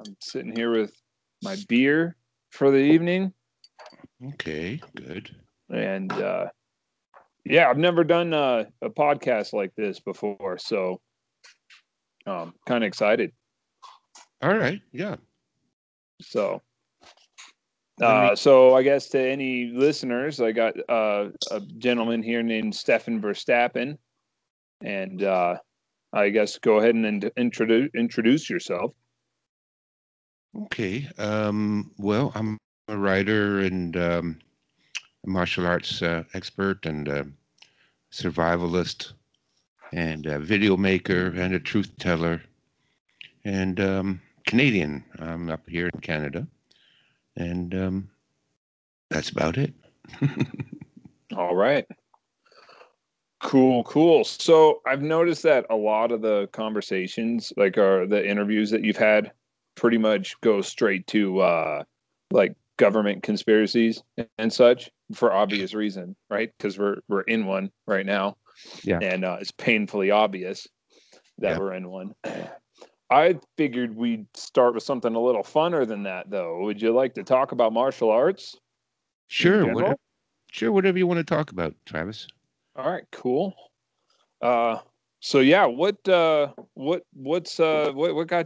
I'm sitting here with my beer for the evening. Okay, good. And yeah, I've never done a podcast like this before, so kind of excited. All right, yeah. So, Let me. so I guess to any listeners, I got a gentleman here named Stefan Verstappen, and I guess go ahead and introduce yourself. Okay. Well, I'm a writer and a martial arts expert and survivalist and a video maker and a truth teller and Canadian. I'm up here in Canada, and that's about it. All right. Cool. So I've noticed that a lot of the conversations, like the interviews that you've had, pretty much go straight to like government conspiracies and such for obvious reason, right? Because we're in one right now, Yeah. and it's painfully obvious that Yeah. we're in one. I figured we'd start with something a little funner than that, though. Would you like to talk about martial arts in Sure. general? Whatever you want to talk about, Travis. All right, cool. So yeah, what got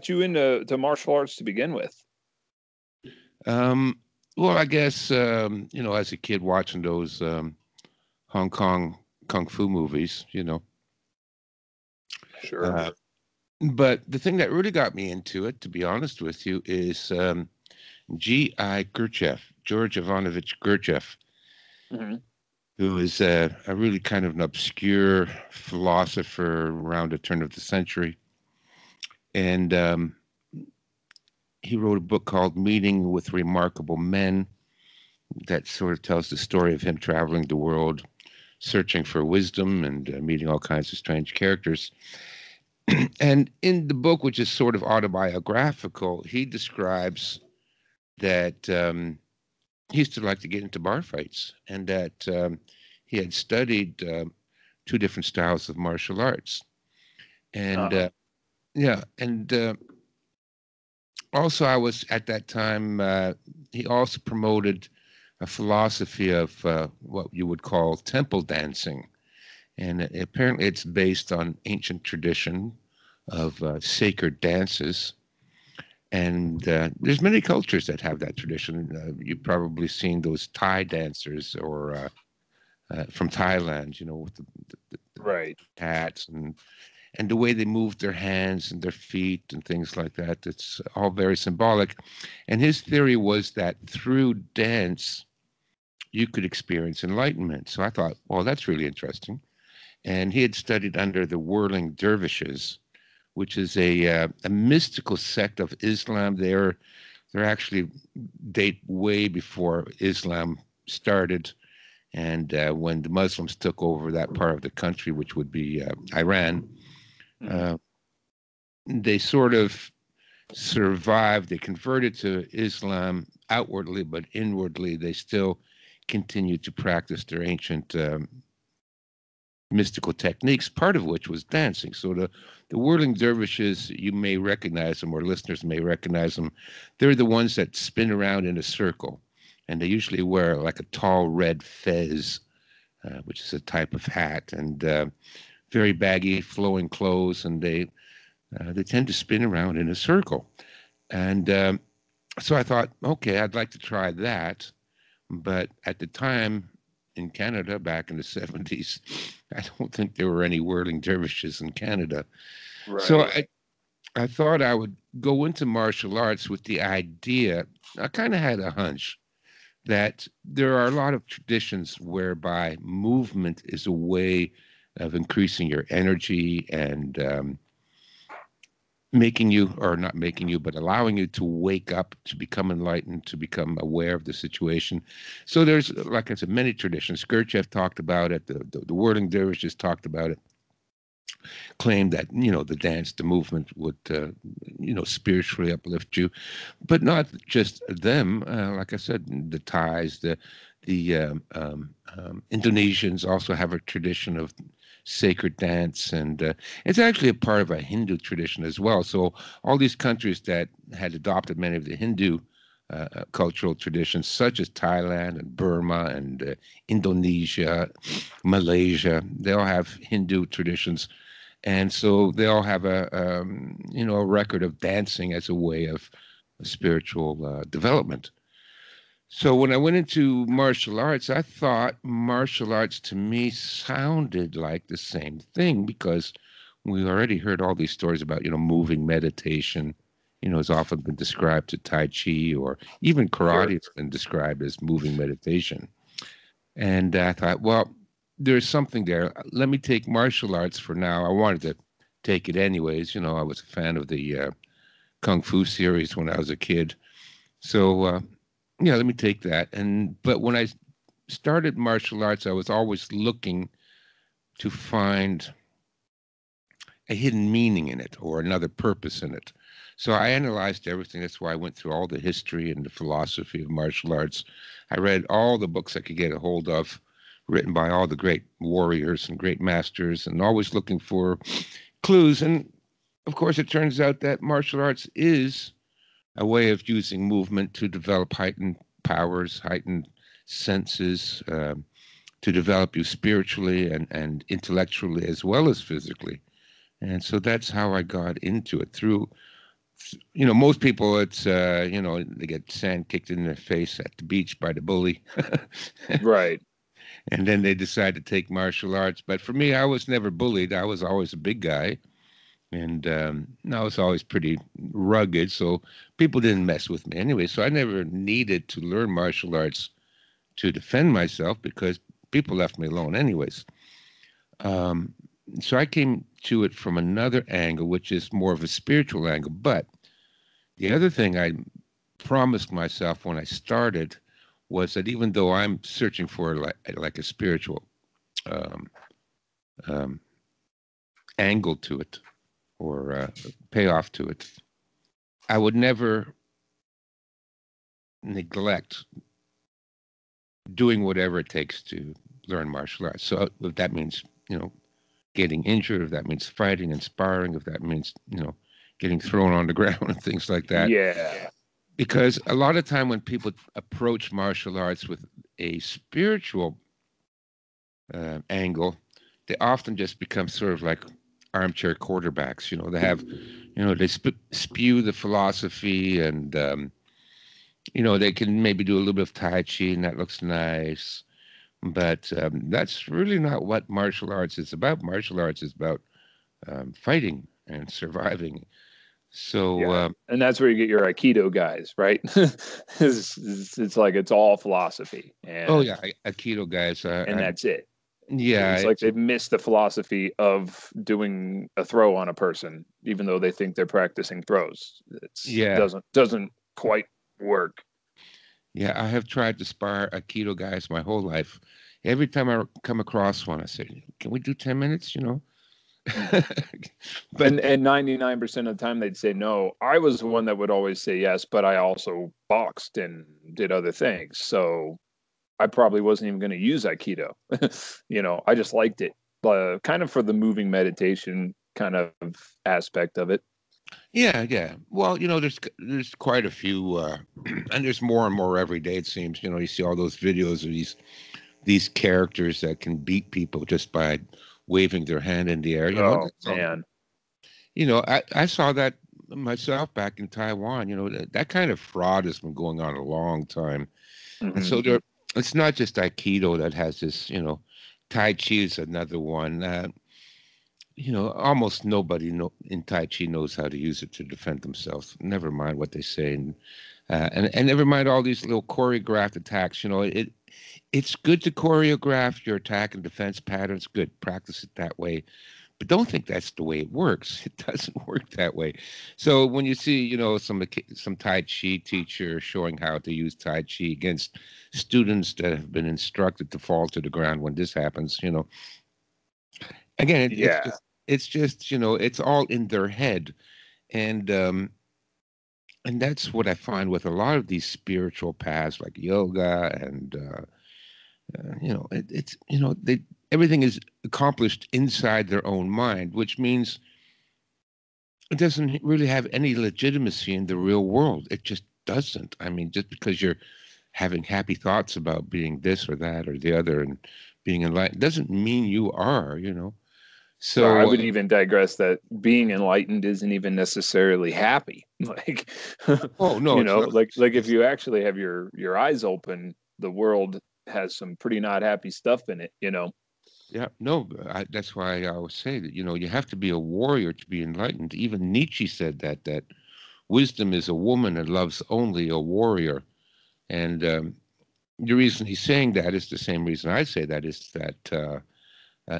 you into martial arts to begin with? Well, I guess as a kid watching those Hong Kong kung fu movies, Sure. But the thing that really got me into it, to be honest with you, is G.I. Gurdjieff, George Ivanovich Gurdjieff, Mm-hmm. who is a really kind of an obscure philosopher around the turn of the century. And he wrote a book called Meeting with Remarkable Men that sort of tells the story of him traveling the world, searching for wisdom and meeting all kinds of strange characters. And in the book, which is sort of autobiographical, he describes that he used to like to get into bar fights and that he had studied two different styles of martial arts. And yeah, and also I was at that time, he also promoted a philosophy of what you would call temple dancing. And apparently it's based on ancient tradition of sacred dances. And there's many cultures that have that tradition. You've probably seen those Thai dancers or from Thailand, with the Right. hats and the way they move their hands and their feet and things like that. It's all very symbolic. And his theory was that through dance, you could experience enlightenment. So I thought, well, that's really interesting. And he had studied under the whirling dervishes, which is a mystical sect of Islam. They're actually date way before Islam started, and when the Muslims took over that part of the country, which would be Iran, they sort of survived. They converted to Islam outwardly, but inwardly they still continued to practice their ancient mystical techniques, part of which was dancing. So the whirling dervishes, you may recognize them, or listeners may recognize them. They're the ones that spin around in a circle, and they usually wear like a tall red fez, which is a type of hat, and very baggy, flowing clothes, and they tend to spin around in a circle. And so I thought, okay, I'd like to try that, but at the time, in Canada back in the 70s, I don't think there were any whirling dervishes in Canada. Right. So I thought I would go into martial arts with the idea, I kind of had a hunch that there are a lot of traditions whereby movement is a way of increasing your energy and making you, or not making you, but allowing you to wake up, to become enlightened, to become aware of the situation. So there's, like I said, many traditions. Gurdjieff talked about it. The whirling dervishes talked about it. Claimed that the dance, the movement would spiritually uplift you, but not just them. Like I said, the Thais, the Indonesians also have a tradition of sacred dance, and it's actually a part of a Hindu tradition as well. So all these countries that had adopted many of the Hindu cultural traditions, such as Thailand and Burma and Indonesia, Malaysia, they all have Hindu traditions, and so they all have a record of dancing as a way of spiritual development. So when I went into martial arts, I thought martial arts to me sounded like the same thing because we already heard all these stories about, moving meditation, has often been described to Tai Chi, or even karate has been described as moving meditation. And I thought, well, there's something there. Let me take martial arts for now. I wanted to take it anyways. I was a fan of the Kung Fu series when I was a kid. So, yeah, let me take that. But when I started martial arts, I was always looking to find a hidden meaning in it or another purpose in it. So I analyzed everything. That's why I went through all the history and the philosophy of martial arts. I read all the books I could get a hold of, written by all the great warriors and great masters, and always looking for clues. And of course, it turns out that martial arts is a way of using movement to develop heightened powers, heightened senses, to develop you spiritually and intellectually as well as physically. And so that's how I got into it through, most people, it's, they get sand kicked in their face at the beach by the bully. Right. And then they decide to take martial arts. But for me, I was never bullied. I was always a big guy. And I was always pretty rugged, so people didn't mess with me anyway. So I never needed to learn martial arts to defend myself because people left me alone anyways. So I came to it from another angle, which is more of a spiritual angle. But the other thing I promised myself when I started was that even though I'm searching for like a spiritual angle to it, or payoff to it, I would never neglect doing whatever it takes to learn martial arts. So if that means, getting injured, if that means fighting and sparring, if that means, getting thrown on the ground and things like that. Yeah. Because a lot of time when people approach martial arts with a spiritual angle, they often just become sort of like armchair quarterbacks. They have, they spew the philosophy, and they can maybe do a little bit of Tai Chi, and that looks nice. But that's really not what martial arts is about. Martial arts is about fighting and surviving. So, and that's where you get your Aikido guys, right? it's like it's all philosophy. And, oh yeah, Aikido guys, and that's it. Yeah, it's like they've missed the philosophy of doing a throw on a person, even though they think they're practicing throws. It doesn't quite work. Yeah, I have tried to spar Aikido guys my whole life. Every time I come across one, I say, "Can we do 10 minutes?" But and 99% of the time they'd say no. I was the one that would always say yes, but I also boxed and did other things. So I probably wasn't even going to use Aikido. I just liked it, kind of for the moving meditation kind of aspect of it. Yeah. Well, there's quite a few, and there's more and more every day. It seems. You see all those videos of these characters that can beat people just by waving their hand in the air. Oh man. I saw that myself back in Taiwan. That kind of fraud has been going on a long time, and so it's not just Aikido that has this. Tai Chi is another one. Almost nobody in Tai Chi knows how to use it to defend themselves. Never mind what they say, and never mind all these little choreographed attacks. It's good to choreograph your attack and defense patterns. Good, practice it that way. But don't think that's the way it works. It doesn't work that way. So when you see, some Tai Chi teacher showing how to use Tai Chi against students that have been instructed to fall to the ground when this happens, again, it's just it's all in their head, and that's what I find with a lot of these spiritual paths like yoga and It's they everything is accomplished inside their own mind, which means it doesn't really have any legitimacy in the real world. It just doesn't. I mean, just because you're having happy thoughts about being this or that or the other and being enlightened doesn't mean you are. Well, I So, would even digress that being enlightened isn't even necessarily happy. Like, oh no, it's not. like if It's you actually have your eyes open, the world has some pretty not happy stuff in it. Yeah, no, that's why I always say that, you have to be a warrior to be enlightened. Even Nietzsche said that wisdom is a woman and loves only a warrior. And the reason he's saying that is the same reason I say that, is that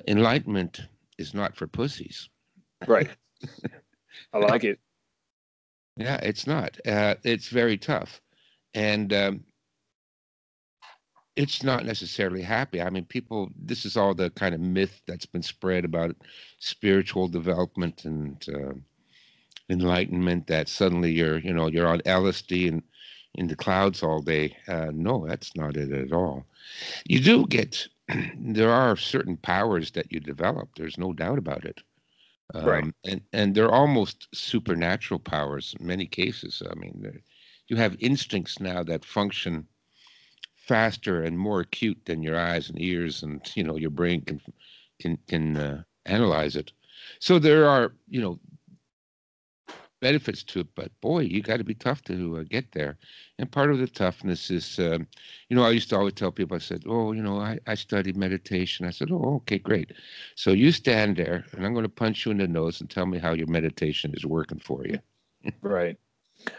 enlightenment is not for pussies. Right. I like it. Yeah, it's not. It's very tough. And it's not necessarily happy. I mean, this is all the kind of myth that's been spread about spiritual development and enlightenment, that suddenly you're on LSD and in the clouds all day. No, that's not it at all. You do get, there are certain powers that you develop. There's no doubt about it. Right. And they're almost supernatural powers in many cases. I mean, you have instincts now that function faster and more acute than your eyes and ears, and your brain can analyze it. So there are benefits to it, but boy, you got to be tough to get there. And part of the toughness is, I used to always tell people, I said, oh, I study meditation. I said, oh, okay, great. So you stand there, and I'm going to punch you in the nose and tell me how your meditation is working for you. Right.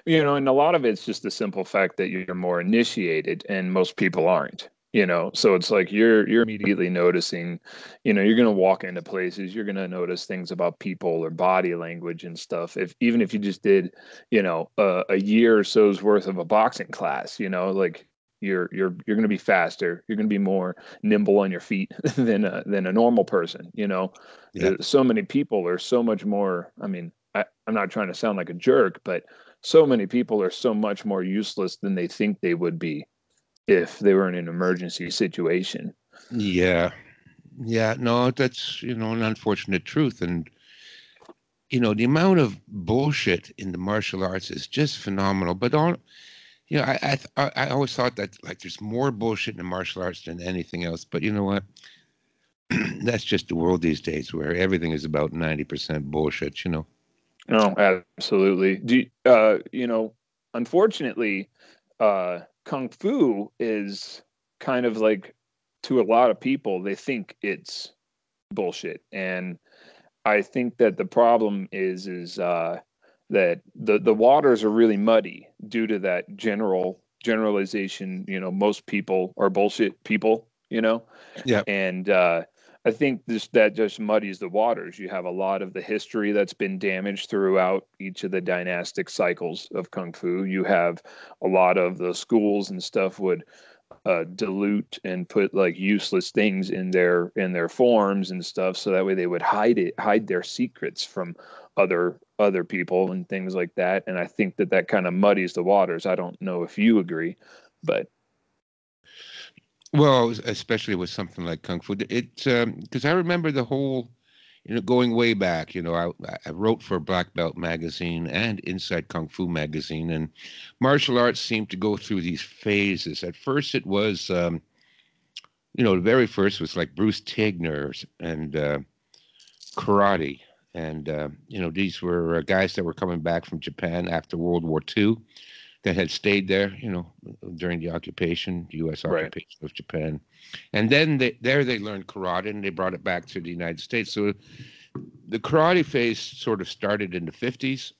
And a lot of it's just the simple fact that you're more initiated and most people aren't. So it's like you're immediately noticing, you're going to walk into places, you're going to notice things about people or body language and stuff. Even if you just did, a year or so's worth of a boxing class, like you're going to be faster, you're going to be more nimble on your feet than a normal person. Yeah. So many people are so much more, I mean, I'm not trying to sound like a jerk, but so many people are so much more useless than they think they would be if they were in an emergency situation. Yeah. Yeah. No, that's, an unfortunate truth. And, the amount of bullshit in the martial arts is just phenomenal. But I always thought that, like, there's more bullshit in the martial arts than anything else. But you know what? That's just the world these days, where everything is about 90% bullshit. No, absolutely. Unfortunately, Kung Fu is kind of like, to a lot of people, they think it's bullshit. And I think that the problem is that the waters are really muddy due to that generalization. Most people are bullshit people. Yeah. And I think that just muddies the waters. You have a lot of the history that's been damaged throughout each of the dynastic cycles of Kung Fu. You have a lot of the schools and stuff would dilute and put like useless things in their forms and stuff, so that way they would hide their secrets from other people and things like that. And I think that kind of muddies the waters. I don't know if you agree, but Well, especially with something like Kung Fu, because I remember the whole, going way back. I wrote for Black Belt magazine and Inside Kung Fu magazine, and martial arts seemed to go through these phases. At first, it was, the very first was like Bruce Tigner and karate, and these were guys that were coming back from Japan after World War II, that had stayed there, during the occupation, the U.S. right, occupation of Japan. And then they learned karate, and they brought it back to the United States. So the karate phase sort of started in the 50s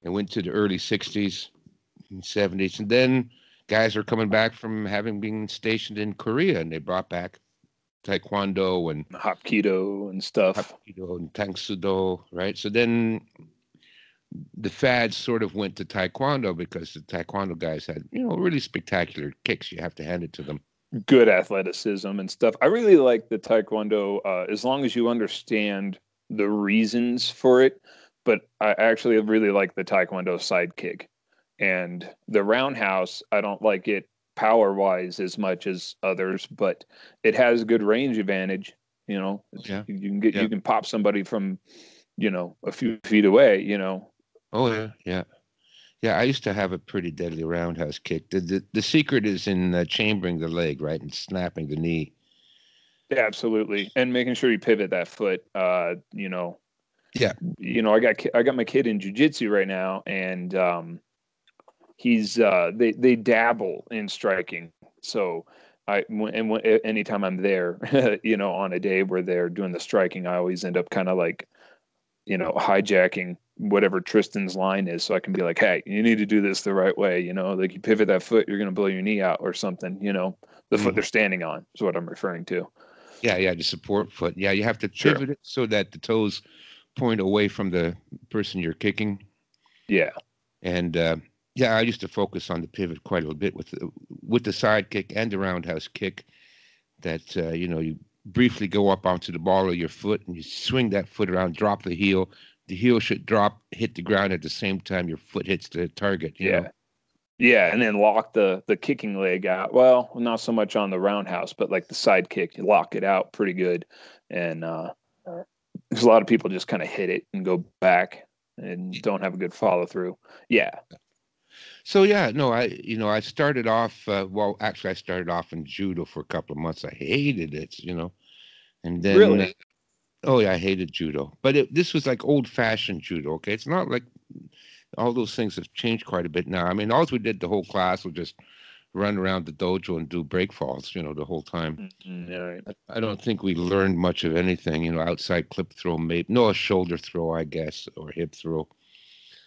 and went to the early 60s and 70s. And then guys are coming back from having been stationed in Korea, and they brought back Taekwondo and Hapkido and stuff. Hapkido and Tang Sudo, right? So then the fad sort of went to Taekwondo, because the Taekwondo guys had, really spectacular kicks. You have to hand it to them. Good athleticism and stuff. I really like the Taekwondo, as long as you understand the reasons for it. But I actually really like the Taekwondo sidekick, and the roundhouse. I don't like it power wise as much as others, but it has good range advantage. You know, Yeah. you Yeah. can pop somebody from, a few feet away. Oh yeah. Yeah. Yeah. I used to have a pretty deadly roundhouse kick. The secret is in chambering the leg, right, and snapping the knee. Yeah, absolutely, and making sure you pivot that foot. Yeah. I got my kid in jujitsu right now, and he's they dabble in striking. So anytime I'm there, on a day where they're doing the striking, I always end up kind of like, hijacking whatever Tristan's line is, so I can be like, hey, you need to do this the right way. Like you pivot that foot, you're gonna blow your knee out or something. The foot Mhm. they're standing on is what I'm referring to. Yeah. Yeah. The support foot. Yeah. You have to Sure. pivot it so that the toes point away from the person you're kicking. Yeah. And yeah, I used to focus on the pivot quite a little bit with the side kick and the roundhouse kick. That you briefly go up onto the ball of your foot and you swing that foot around, drop the heel. The heel should drop, hit the ground at the same time your foot hits the target. Yeah. Yeah, and then lock the kicking leg out. Well, not so much on the roundhouse, but like the side kick, you lock it out pretty good. And there's a lot of people just kind of hit it and go back and don't have a good follow through. Yeah. So yeah, no, I started off. Well, actually, I started off in judo for a couple of months. I hated it. And then Really? oh yeah, I hated judo. But this was like old-fashioned judo. Okay, it's not like all those things have changed quite a bit now. I mean, all we did the whole class was just run around the dojo and do break falls, the whole time. Mm-hmm. All right. I don't think we learned much of anything, outside clip throw, maybe. No, a shoulder throw, I guess, or hip throw.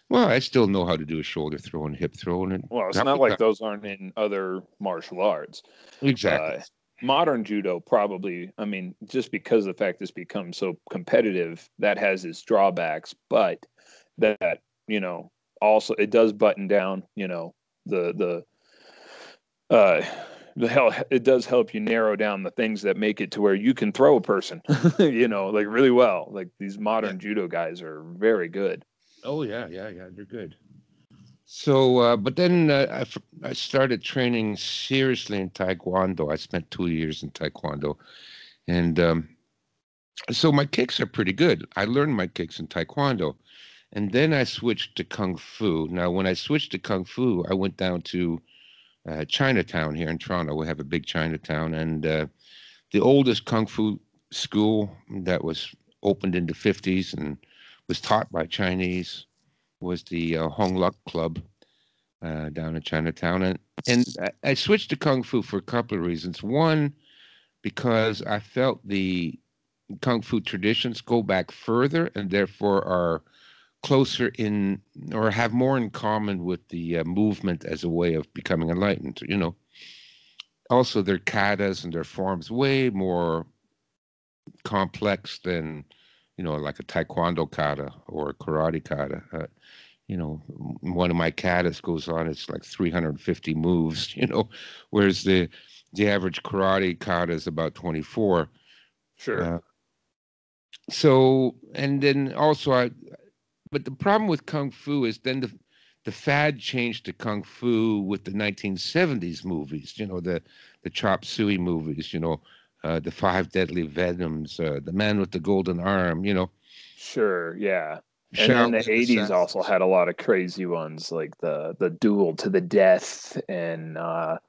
Well, I still know how to do a shoulder throw and hip throw, and Well, it's that not was like that. those aren't in other martial arts. Exactly. Uh, Modern judo probably, I mean, just because the fact it's become so competitive, that has its drawbacks, but that, also it does button down, the uh the hell it does help you narrow down the things that make it to where you can throw a person, like really well. Like these Yeah. modern judo guys are very good. Oh yeah, yeah, yeah. They're good. So, but then I started training seriously in Taekwondo. I spent 2 years in Taekwondo, and so my kicks are pretty good. I learned my kicks in Taekwondo, and then I switched to Kung Fu. Now, when I switched to Kung Fu, I went down to Chinatown here in Toronto. We have a big Chinatown, and the oldest Kung Fu school that was opened in the 50s and was taught by Chinese was the Hong Luk Club down in Chinatown. And I switched to Kung Fu for a couple of reasons. One, because I felt the Kung Fu traditions go back further and therefore are closer in or have more in common with the movement as a way of becoming enlightened. Also, their katas and their forms way more complex than, like a taekwondo kata or a karate kata. One of my katas goes on, it's like 350 moves, whereas the average karate kata is about 24. Sure. Uh, so, and then also but the problem with Kung Fu is then the fad changed to Kung Fu with the 1970s movies, the Chop Suey movies, the Five Deadly Venoms, the Man with the Golden Arm. Sure, yeah. And then the Shaolin 80s also Assassins. had a lot of crazy ones like the duel to the death and a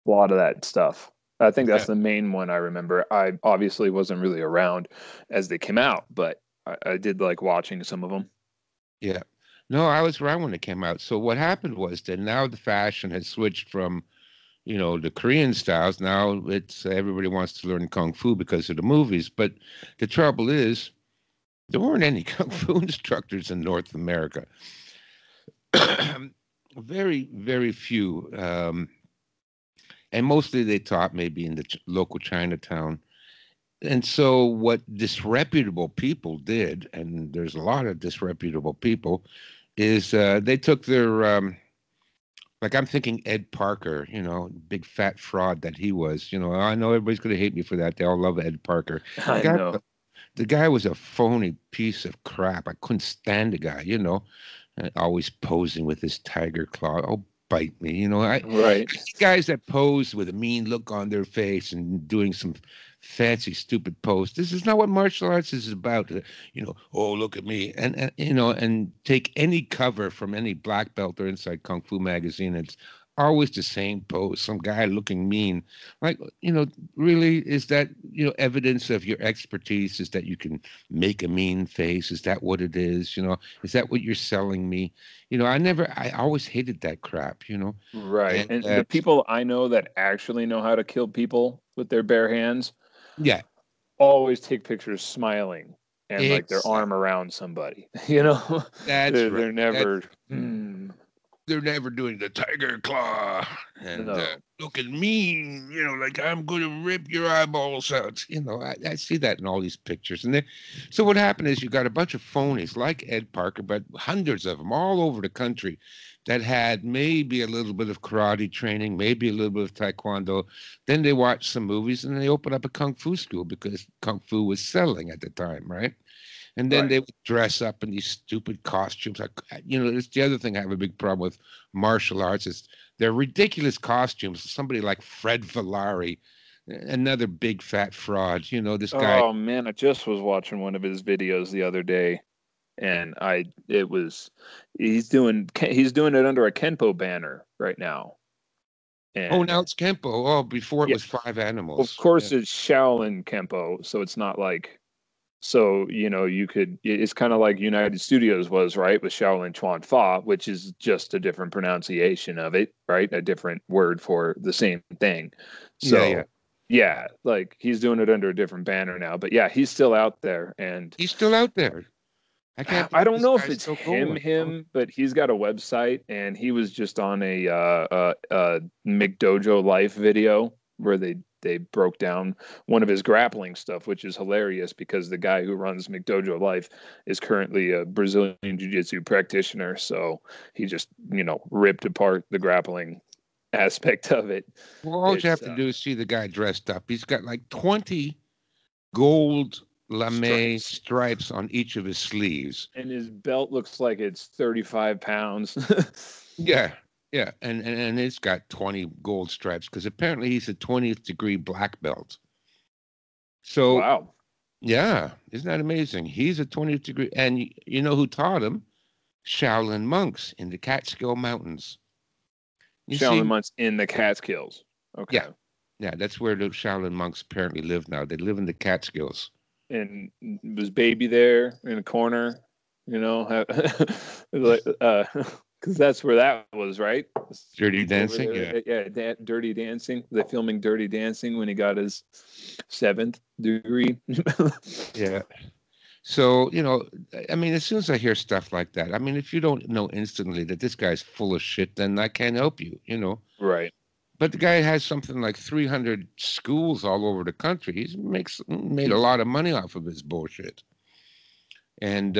lot of that stuff. I think that's Yeah, the main one I remember. I obviously wasn't really around as they came out, but I did like watching some of them. yeah. No, I was around when it came out. So what happened was that now the fashion has switched from, the Korean styles. Now it's everybody wants to learn Kung Fu because of the movies. But the trouble is, there weren't any Kung Fu instructors in North America. Very, very few. And mostly they taught maybe in the local Chinatown. And so what disreputable people did, and there's a lot of disreputable people, is they took their like I'm thinking Ed Parker, big fat fraud that he was. I know everybody's gonna hate me for that. They all love Ed Parker. The I guy, know. the guy was a phony piece of crap. I couldn't stand the guy. Always posing with his tiger claw. Oh, spite me. You know, Right. I see guys that pose with a mean look on their face and doing some fancy, stupid pose. This is not what martial arts is about. Oh, look at me, and and take any cover from any black belt or inside Kung Fu magazine. It's always the same pose. Some guy looking mean. Like, really, is that evidence of your expertise? Is that you can make a mean face? Is that what it is? Is that what you're selling me? I always hated that crap. Right. And And the people I know that actually know how to kill people with their bare hands yeah, always take pictures smiling and like their exactly. arm around somebody. You know, That's right. they're never. They're never doing the tiger claw and No. looking mean, like I'm going to rip your eyeballs out. I see that in all these pictures. So what happened is you got a bunch of phonies like Ed Parker, but hundreds of them all over the country that had maybe a little bit of karate training, maybe a little bit of taekwondo. Then they watched some movies and they opened up a kung fu school because kung fu was selling at the time, right? And then Right. they would dress up in these stupid costumes. It's the other thing I have a big problem with martial arts is they're ridiculous costumes. Somebody like Fred Villari, another big fat fraud. This guy. Oh man, I just was watching one of his videos the other day, and he's doing it under a Kenpo banner right now, Oh, and now it's Kempo. Oh, before it yeah, was Five of Animals. Yeah. course it's Shaolin Kenpo, so it's not like so it's kind of like United Studios was, right, with Shaolin Chuan Fa, which is just a different pronunciation of it, right, a different word for the same thing. Yeah, yeah. So yeah, like he's doing it under a different banner now, but yeah, he's still out there, and He's still out there. I can't I believe don't this know if guy's it's still going. him, but he's got a website, and he was just on a McDojo Life video where they broke down one of his grappling stuff, which is hilarious because the guy who runs McDojo Life is currently a Brazilian Jiu-Jitsu practitioner, so he just ripped apart the grappling aspect of it. Well, all you It's have to do is see the guy dressed up. He's got like 20 gold lame stripes, stripes on each of his sleeves. and his belt looks like it's 35 pounds. Yeah, yeah, and it's got 20 gold stripes because apparently he's a 20th degree black belt. So Wow. yeah, isn't that amazing? He's a 20th degree, and you know who taught him? Shaolin monks in the Catskill Mountains. You Shaolin see, monks in the Catskills. yeah, Okay. yeah, that's where the Shaolin monks apparently live now. They live in the Catskills. And was baby there in a corner, like because that's where that was, right? Dirty Over Dancing, yeah, there, yeah. Dirty Dancing. They're filming Dirty Dancing when he got his seventh degree. yeah. So, I mean, as soon as I hear stuff like that, I mean, if you don't know instantly that this guy's full of shit, then I can't help you. Right. But the guy has something like 300 schools all over the country. He's made a lot of money off of his bullshit. And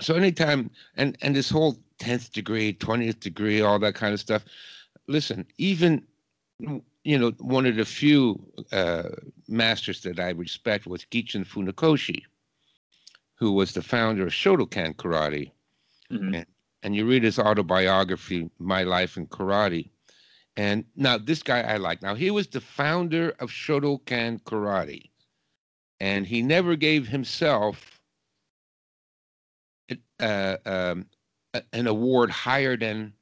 so anytime, and this whole 10th degree, 20th degree, all that kind of stuff. Listen, even, one of the few masters that I respect was Gichin Funakoshi, who was the founder of Shotokan Karate. Mm-hmm. And you read his autobiography, My Life in Karate. And now this guy I like. Now he was the founder of Shotokan Karate, and he never gave himself an award higher than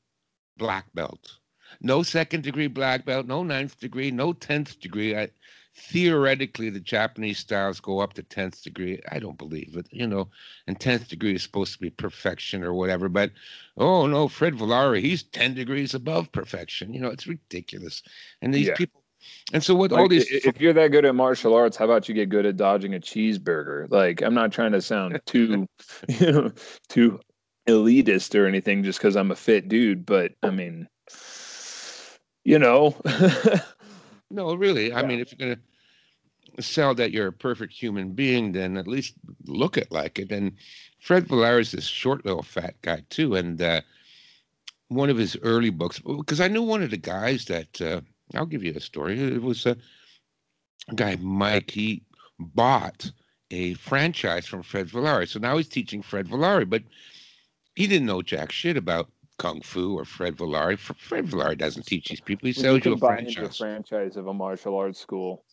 black belt. No second degree black belt, no ninth degree, no 10th degree. Theoretically, the Japanese styles go up to 10th degree. I don't believe it, and 10th degree is supposed to be perfection or whatever. But, oh, no, Fred Villari, he's 10 degrees above perfection. It's ridiculous. And these Yeah. people, and so what all Like, these, if you're that good at martial arts, how about you get good at dodging a cheeseburger? Like, I'm not trying to sound too, too elitist or anything just because I'm a fit dude, but I mean, yeah. no, really, I mean, if you're going to sell that you're a perfect human being, then at least look it like it. And Fred Villari is this short little fat guy too. And one of his early books, because I knew one of the guys that, I'll give you a story. It was a guy, Mike, he bought a franchise from Fred Villari. So now he's teaching Fred Villari, but he didn't know jack shit about Kung Fu or Fred Villari. Fred Villari doesn't teach these people. He When you sells you a can buy into a franchise. franchise of a martial arts school,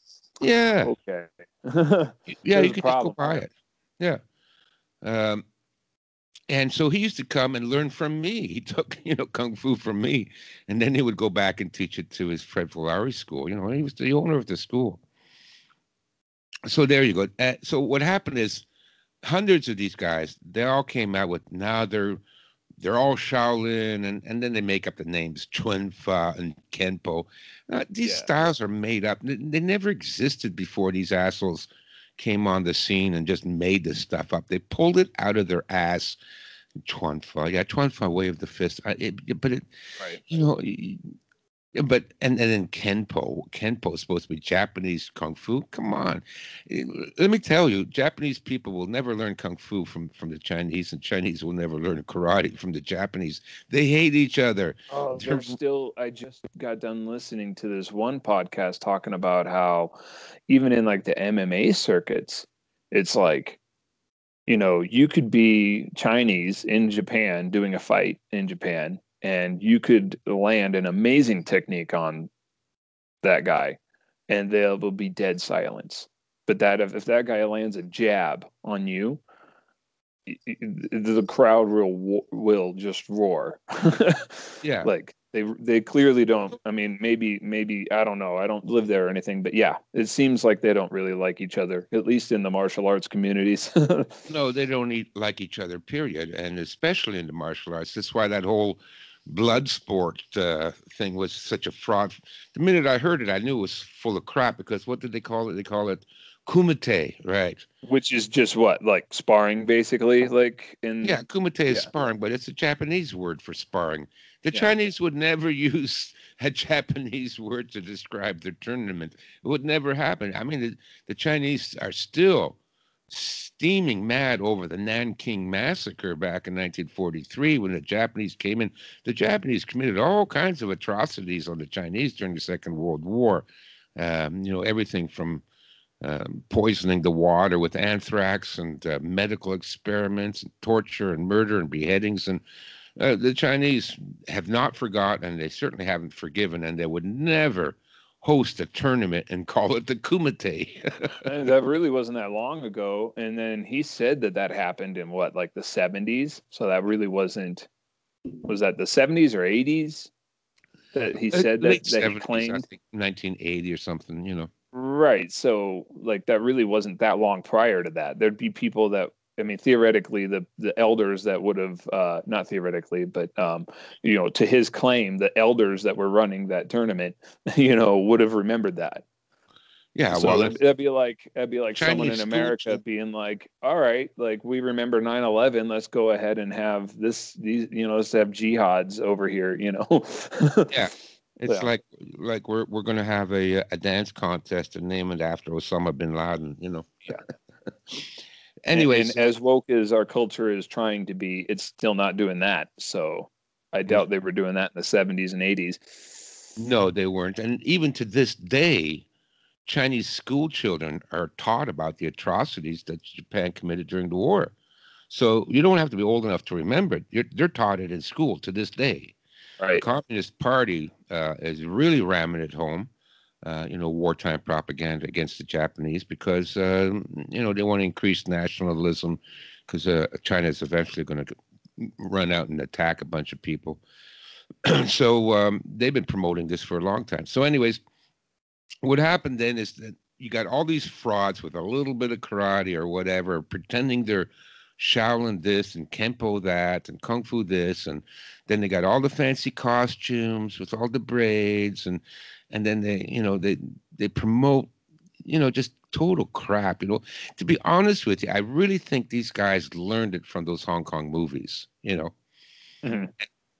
Yeah. okay. Yeah, There's you a could just go problem buy there. it. Yeah. Um, and so he used to come and learn from me. He took, Kung Fu from me. And then he would go back and teach it to his Fred Villari school. He was the owner of the school. So there you go. So what happened is hundreds of these guys, they all came out with now they're all Shaolin, and then they make up the names Chun Fa and Kenpo. These Yeah. styles are made up. They never existed before these assholes came on the scene and just made this stuff up. They pulled it out of their ass. Chuan Fa, yeah, Chuan Fa waved the fist. But it, Right. you know, but and then Kenpo is supposed to be Japanese kung fu. Come on, let me tell you, Japanese people will never learn kung fu from the Chinese, and Chinese will never learn karate from the Japanese. They hate each other. Oh, there's still, I just got done listening to this one podcast talking about how even in like the MMA circuits, it's like, you could be Chinese in Japan doing a fight in Japan, and you could land an amazing technique on that guy, and there will be dead silence. But that if that guy lands a jab on you, the crowd will just roar. Yeah. Like they clearly don't. I mean, maybe I don't know. I don't live there or anything, but yeah, it seems like they don't really like each other, at least in the martial arts communities. No, they don't like each other, period. And especially in the martial arts. That's why that whole blood sport thing was such a fraud. The minute I heard it, I knew it was full of crap because what did they call it? They call it kumite, right? Which is just what, like sparring, basically, like Yeah, in kumite is yeah, sparring, but it's a Japanese word for sparring. The yeah. Chinese would never use a Japanese word to describe their tournament. It would never happen. I mean, the Chinese are still steaming mad over the Nanking massacre back in 1943 when the Japanese came in. The Japanese committed all kinds of atrocities on the Chinese during the Second World War. Everything from poisoning the water with anthrax and medical experiments and torture and murder and beheadings. And the Chinese have not forgotten, and they certainly haven't forgiven, and they would never host a tournament and call it the Kumite. And that really wasn't that long ago. And then he said that happened in what, like the 70s. So that really wasn't. Was that the 70s or 80s that he said Late that he 70s, I claimed? think 1980 or something. Right. So like that really wasn't that long prior to that. There'd be people that, I mean, theoretically, the elders that would have not theoretically, but to his claim, the elders that were running that tournament, would have remembered that. Yeah, So well, that'd be like someone Chinese in school America being like, all right, like we remember 9/11, let's go ahead and have let's have jihads over here. Yeah, it's Yeah. like we're going to have a dance contest and name it after Osama bin Laden. Yeah. And Anyways, as woke as our culture is trying to be, it's still not doing that. So I doubt they were doing that in the 70s and 80s. no, they weren't. And even to this day, Chinese school children are taught about the atrocities that Japan committed during the war. So you don't have to be old enough to remember it. They're taught it in school to this day. The Right. Communist Party is really ramming it home, wartime propaganda against the Japanese because, they want to increase nationalism because China is eventually going to run out and attack a bunch of people. So they've been promoting this for a long time. So anyways, what happened then is that you got all these frauds with a little bit of karate or whatever, pretending they're Shaolin this and Kempo that and Kung Fu this, and then they got all the fancy costumes with all the braids, and then they promote, just total crap. To be honest with you, I really think these guys learned it from those Hong Kong movies. Mhm.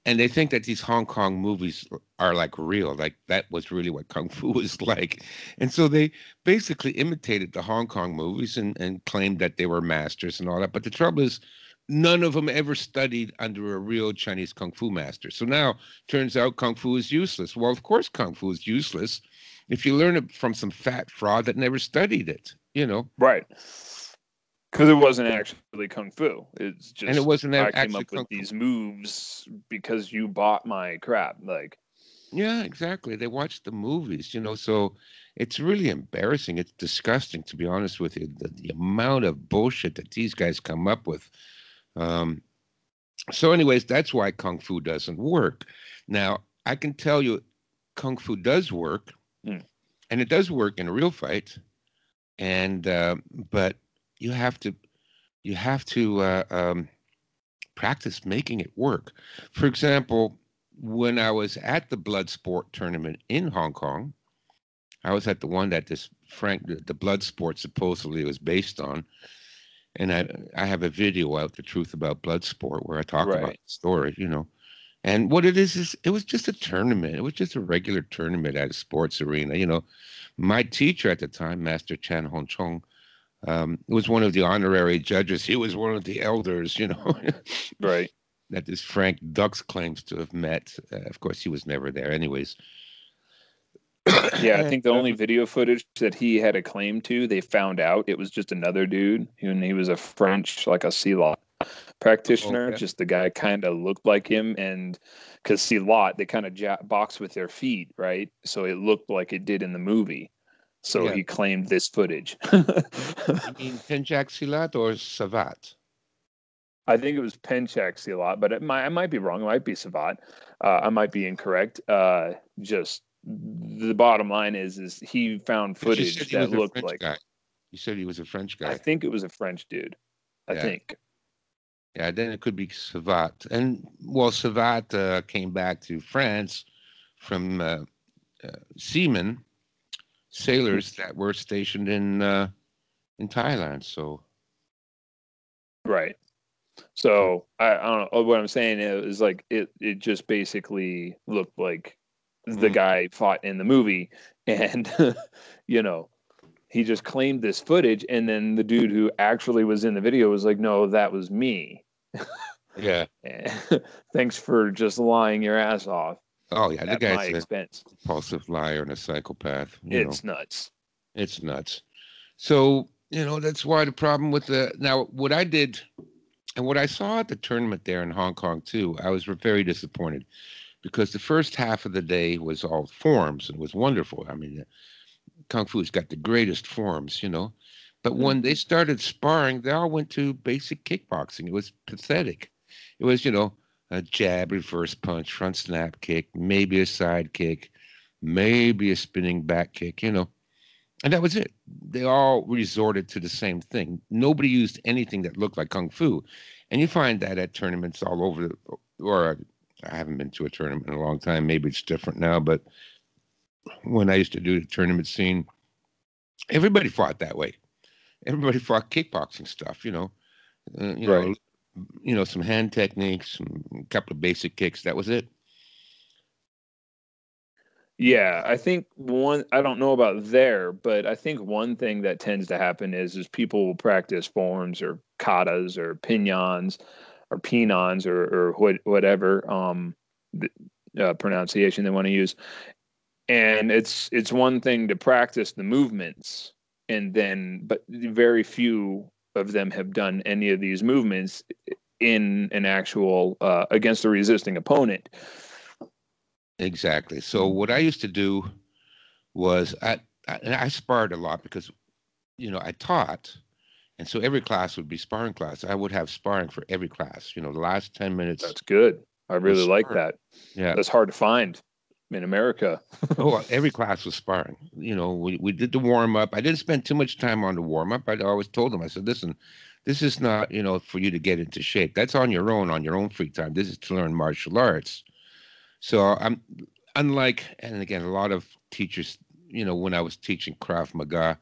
And they think that these Hong Kong movies are like real, like that was really what Kung Fu was like. And so they basically imitated the Hong Kong movies and claimed that they were masters and all that. But the trouble is, none of them ever studied under a real Chinese Kung Fu master. So now turns out Kung Fu is useless. Well, of course, Kung Fu is useless if you learn it from some fat fraud that never studied it. Right. Because it wasn't actually kung fu. It's And it just wasn't I came actually up with kung fu. these moves because you bought my crap. Like, Yeah, exactly. They watch the movies, so it's really embarrassing. It's disgusting, to be honest with you, the amount of bullshit that these guys come up with. Um, so, anyways, that's why Kung Fu doesn't work. Now, I can tell you, Kung Fu does work, mm, and it does work in a real fight. And but you have to you have to practice making it work. For example, when I was at the blood sport tournament in Hong Kong, I was at the one that this Frank, the blood sport supposedly was based on, and I have a video out, the truth about blood sport, where I talk about right. the story. And what it is it was just a tournament. It was just a regular tournament at a sports arena. My teacher at the time, Master Chan Hong Chong, was one of the honorary judges. He was one of the elders, Right. that this Frank Dux claims to have met. Of course, he was never there, anyways. Yeah, I And, think the only video footage that he had a claim to, they found out it was just another dude, and he was a French, like a Silat practitioner. okay. Just the guy kind of looked like him, and because Silat, they kind of box with their feet, right? So it looked like it did in the movie. So Yeah. he claimed this footage. You mean Penjak Silat or Savat? I think it was Penchak Silat, but I might be wrong. It might be Savat. I might be incorrect. Just the bottom line is he found But you said footage he that was a looked French like. guy. You said he was a French I guy. think it was a French dude. I Yeah. think. Yeah, then it could be Savat. And well, Savat came back to France from seamen, sailors that were stationed in Thailand. So Right. So I don't know. What I'm saying is like it just basically looked like the mm, guy fought in the movie, and you know he just claimed this footage, and then the dude who actually was in the video was like, "No, that was me." yeah. Thanks for just lying your ass off Oh yeah, the at my guy's a expense. compulsive liar and a psychopath. It's nuts. It's nuts. So, that's why the problem with now what I did and what I saw at the tournament there in Hong Kong too, I was very disappointed because the first half of the day was all forms and was wonderful. I mean, Kung Fu's got the greatest forms. But Mm. when they started sparring, they all went to basic kickboxing. It was pathetic. It was, a jab, reverse punch, front snap kick, maybe a side kick, maybe a spinning back kick. And that was it. They all resorted to the same thing. Nobody used anything that looked like Kung Fu. And you find that at tournaments all over, or I haven't been to a tournament in a long time. Maybe it's different now, but when I used to do the tournament scene, everybody fought that way. Everybody fought kickboxing stuff. Uh, you Right. know, some hand techniques, a couple of basic kicks. That was it. Yeah, I think I don't know about there, but I think one thing that tends to happen is people will practice forms or katas or pinons or penons or whatever pronunciation they want to use. And it's one thing to practice the movements, and then but very few of them have done any of these movements in an actual against a resisting opponent. Exactly. So what I used to do was and I sparred a lot because I taught, and so every class would be sparring class. I would have sparring for every class. The last 10 minutes That's good. I was really like sparring. that. Yeah. That's hard to find in America. Oh, well, every class was sparring. We did the warm up. I didn't spend too much time on the warm up. I always told them, I said, listen, this is not, for you to get into shape. That's on your own free time. This is to learn martial arts. So I'm unlike, and again, a lot of teachers, when I was teaching Krav Maga,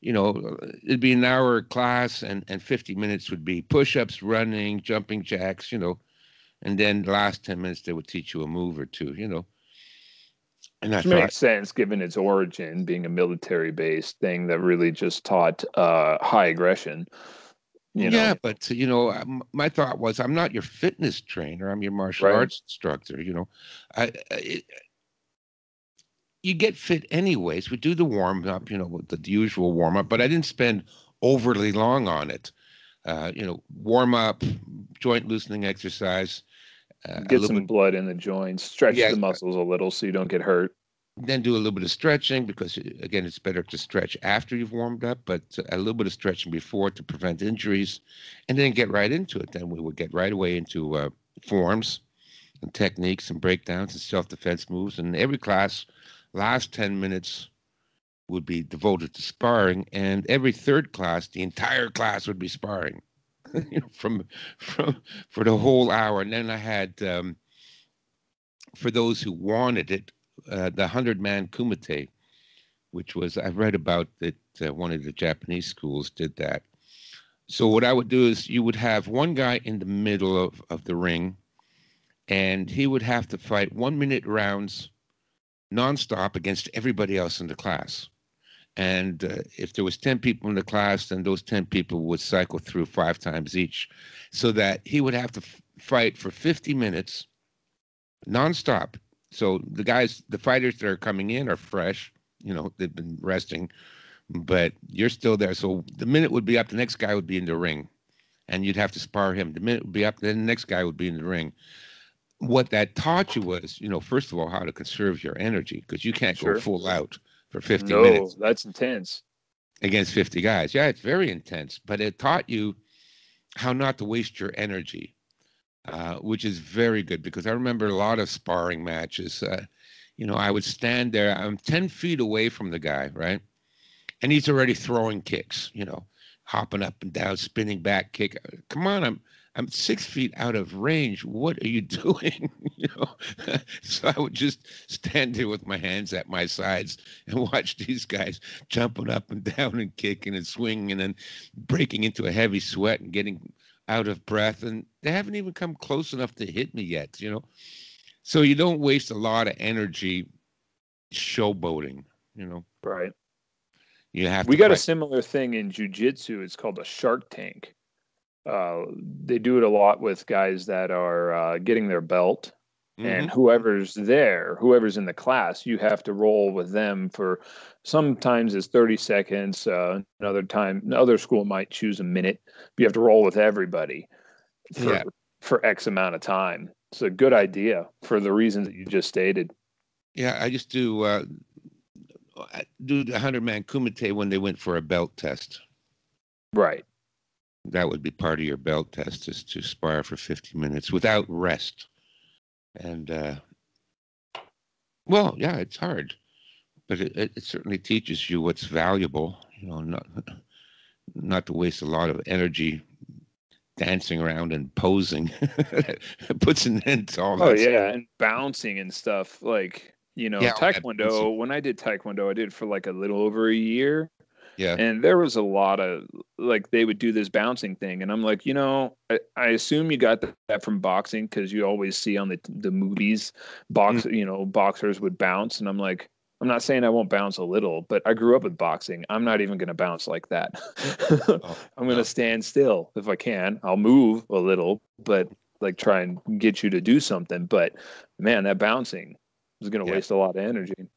it'd be an hour class and 50 minutes would be push-ups, running, jumping jacks. And then the last 10 minutes, they would teach you a move or two. And I Which thought, makes sense given its origin being a military based thing that really just taught high aggression, you yeah, know. but my thought was, I'm not your fitness trainer. I'm your martial Right. arts instructor. I you get fit anyways. We do the warm up, with the usual warm up, but I didn't spend overly long on it. warm up, joint loosening exercise, a Get little some bit, blood in the joints, stretch yeah, the muscles a little so you don't get hurt. then do a little bit of stretching because, again, it's better to stretch after you've warmed up, but a little bit of stretching before to prevent injuries, and then get right into it. Then we would get right away into forms and techniques and breakdowns and self-defense moves. And every class, last 10 minutes would be devoted to sparring, and every third class, the entire class would be sparring, from for the whole hour. And then I had, for those who wanted it, the 100-man kumite, which was, I've read about that, one of the Japanese schools did that. So what I would do is you would have one guy in the middle of the ring, and he would have to fight 1-minute rounds nonstop against everybody else in the class. And if there was 10 people in the class, then those 10 people would cycle through 5 times each, so that he would have to fight for 50 minutes nonstop. So the fighters that are coming in are fresh, they've been resting, but you're still there. So the minute would be up, the next guy would be in the ring, and you'd have to spar him. The minute would be up, then the next guy would be in the ring. What that taught you was, first of all, how to conserve your energy, because you can't go full out for 50 minutes. No, that's intense. Against 50 guys. Yeah, it's very intense, but it taught you how not to waste your energy, which is very good, because I remember a lot of sparring matches. I would stand there. I'm 10 feet away from the guy, right? And he's already throwing kicks, hopping up and down, spinning back kick. Come on, I'm 6 feet out of range. What are you doing? So I would just stand there with my hands at my sides and watch these guys jumping up and down and kicking and swinging and then breaking into a heavy sweat and getting out of breath. And they haven't even come close enough to hit me yet, So you don't waste a lot of energy showboating, Right. You have We to got a fight. similar thing in jiu-jitsu. It's called a shark tank. They do it a lot with guys that are getting their belt, and whoever's in the class, you have to roll with them for sometimes it's 30 seconds. Another school might choose a minute. You have to roll with everybody Yeah. for X amount of time. It's a good idea for the reasons that you just stated. Yeah, I just do the 100-man kumite when they went for a belt test. Right. That would be part of your belt test, is to spar for 50 minutes without rest. And, well, yeah, it's hard, but it certainly teaches you what's valuable, not to waste a lot of energy dancing around and posing. It puts an end to all that. Oh, yeah, and bouncing and stuff. Like, Yeah, Taekwondo, when I did Taekwondo, I did for like a little over a year. Yeah. And there was a lot of, like, they would do this bouncing thing. And I'm like, I assume you got that from boxing, because you always see on the movies, boxers would bounce. And I'm like, I'm not saying I won't bounce a little, but I grew up with boxing. I'm not even going to bounce like that. I'm going to stand still if I can. I'll move a little, but like try and get you to do something. But man, that bouncing is going to waste a lot of energy.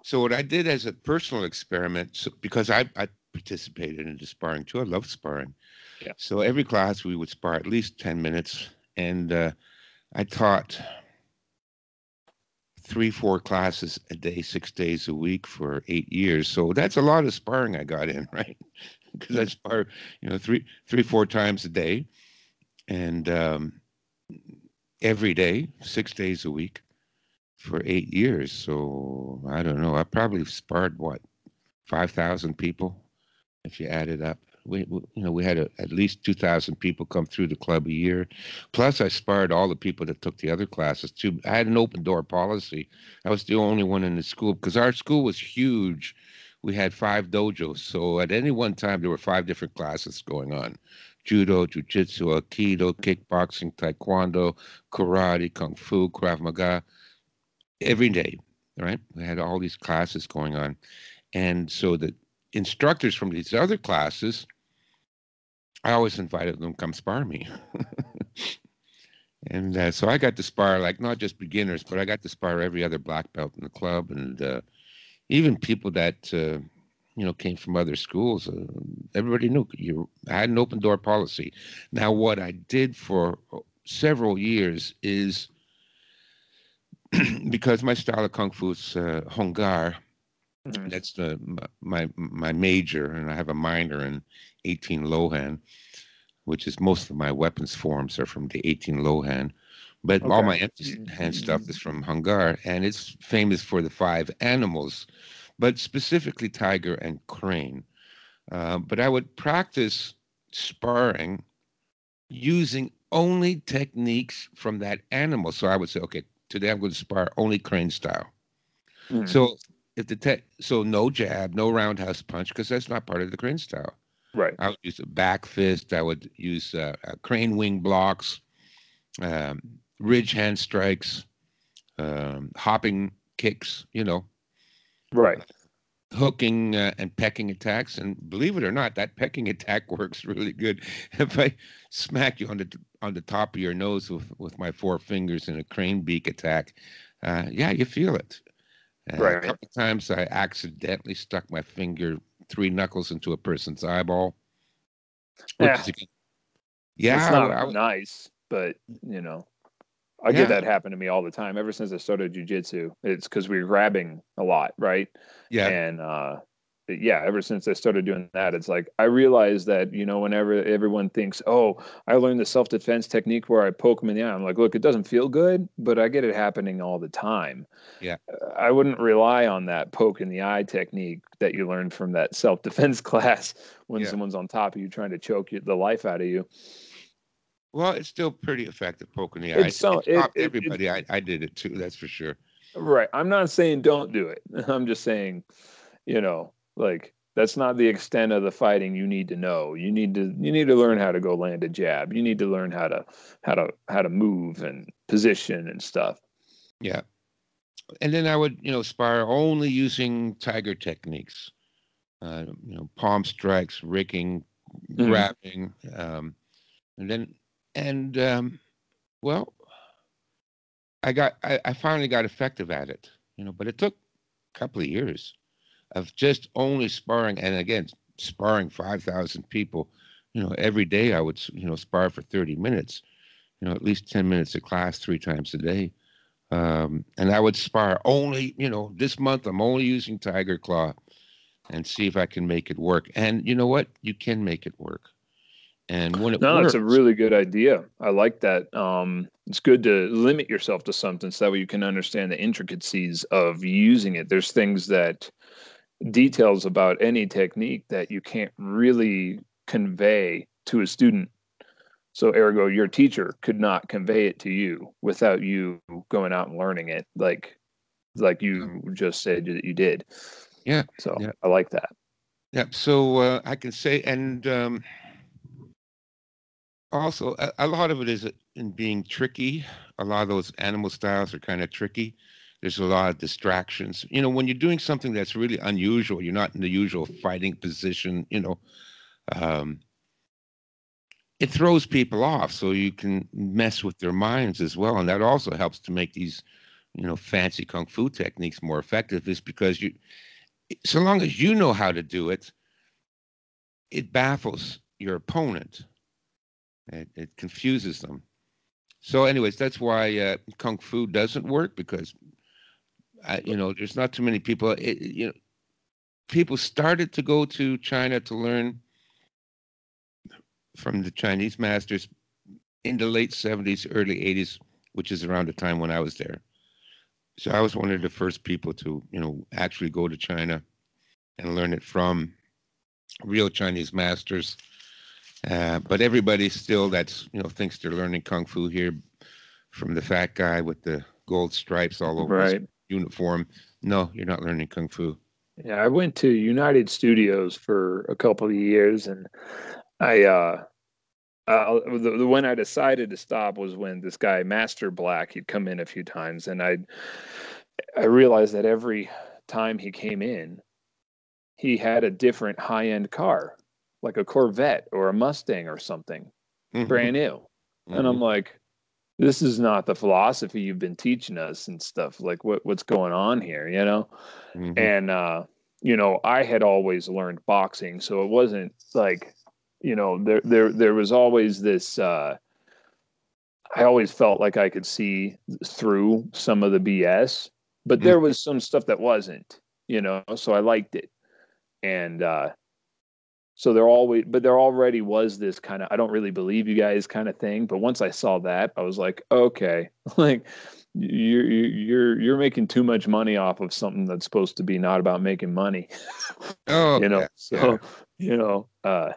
So what I did as a personal experiment, because I participated in the sparring too, I love sparring. Yeah. So every class we would spar at least 10 minutes, and I taught 3-4 classes a day, 6 days a week for 8 years. So that's a lot of sparring I got in, right? Because I spar, 3-4 times a day, and every day, 6 days a week for 8 years. So I don't know. I probably sparred 5,000 people if you add it up. We had at least 2,000 people come through the club a year. Plus, I sparred all the people that took the other classes too. I had an open door policy. I was the only one in the school, because our school was huge. We had 5 dojos, so at any one time there were 5 different classes going on: judo, jiu-jitsu, aikido, kickboxing, taekwondo, karate, kung fu, krav maga. Every day, right? We had all these classes going on. And so the instructors from these other classes, I always invited them to come spar me. And so I got to spar, like, not just beginners, but I got to spar every other black belt in the club, and even people that, came from other schools. Everybody knew I had an open door policy. Now, what I did for several years is because my style of kung fu is Hung Gar. Mhm. That's my major, and I have a minor in 18 Lohan, which is most of my weapons forms are from the 18 Lohan. But all my Okay. empty hand stuff is from Hung Gar, and it's famous for the 5 animals, but specifically tiger and crane. But I would practice sparring using only techniques from that animal. So I would say, okay, today I'm going to spar only crane style. Mhm. So if so no jab, no roundhouse punch, because that's not part of the crane style. Right. I would use a back fist. I would use crane wing blocks, um, ridge hand strikes, hopping kicks, Right. hooking and pecking attacks. And believe it or not, that pecking attack works really good. If I smack you on the top of your nose with my 4 fingers in a crane beak attack, yeah, you feel it. A Right. couple of times I accidentally stuck my finger 3 knuckles into a person's eyeball, which Yeah. is It's yeah, not nice, but I get yeah, that happen to me all the time. Ever since I started jujitsu, it's because we were grabbing a lot, right? yeah, And yeah, ever since I started doing that, it's like I realized that whenever everyone thinks, "Oh, I learned the self-defense technique where I poke them in the eye," I'm like, "Look, it doesn't feel good, but I get it happening all the time." yeah, I wouldn't rely on that poke in the eye technique that you learned from that self-defense class when yeah. someone's on top of you trying to choke the life out of you. Well, it's still pretty effective poking the eye. It's so It stopped everybody. I did it too. That's for sure. right. I'm not saying don't do it. I'm just saying, like that's not the extent of the fighting you need to know. You need to learn how to go land a jab. You need to learn how to move and position and stuff. Yeah. And then I would, spar only using tiger techniques. Palm strikes, ricking, Mm. grabbing, and then and well, I finally got effective at it. But it took a couple of years of just only sparring, and again, sparring 5,000 people. Every day I would, spar for 30 minutes. At least 10 minutes of class 3 times a day. And I would spar only, this month I'm only using Tiger Claw and see if I can make it work. And you know what? You can make it work. And when it No, it's a works, really good idea. I like that. It's good to limit yourself to something so that way you can understand the intricacies of using it. There's things that details about any technique that you can't really convey to a student. So ergo, your teacher could not convey it to you without you going out and learning it, like you just said that you did. yeah, So yeah, I like that. yeah. So I can say, and also a lot of it is in being tricky. A lot of those animal styles are kind of tricky. There's a lot of distractions. When you're doing something that's really unusual, you're not in the usual fighting position. Um, it throws people off, so you can mess with their minds as well, and that also helps to make these fancy kung fu techniques more effective. Is because so long as you know how to do it, it baffles your opponent. It confuses them. So anyways, that's why kung fu doesn't work, because there's not too many people. People started to go to China to learn from the Chinese masters in the late 70s, early 80s, which is around the time when I was there. So I was one of the first people to, actually go to China and learn it from real Chinese masters. But everybody still thinks they're learning kung fu here from the fat guy with the gold stripes all over his Right. uniform. No, you're not learning kung fu. Yeah, I went to United Studios for a couple of years, and I the when I decided to stop was when this guy Master Black he'd come in a few times, and I realized that every time he came in, he had a different high end car, like a Corvette or a Mustang or something, Hmm. brand new. And Hmm. I'm like, this is not the philosophy you've been teaching us and stuff. Like what's going on here, you know? Hmm. And I had always learned boxing, so it wasn't like, there was always this. I always felt like I could see through some of the BS, but Mm. there was some stuff that wasn't, so I liked it. And so there already was this kind of, I don't really believe you guys kind of thing. But once I saw that, I was like, okay, like you're making too much money off of something that's supposed to be not about making money, Oh, yeah, yeah, So, you know, uh,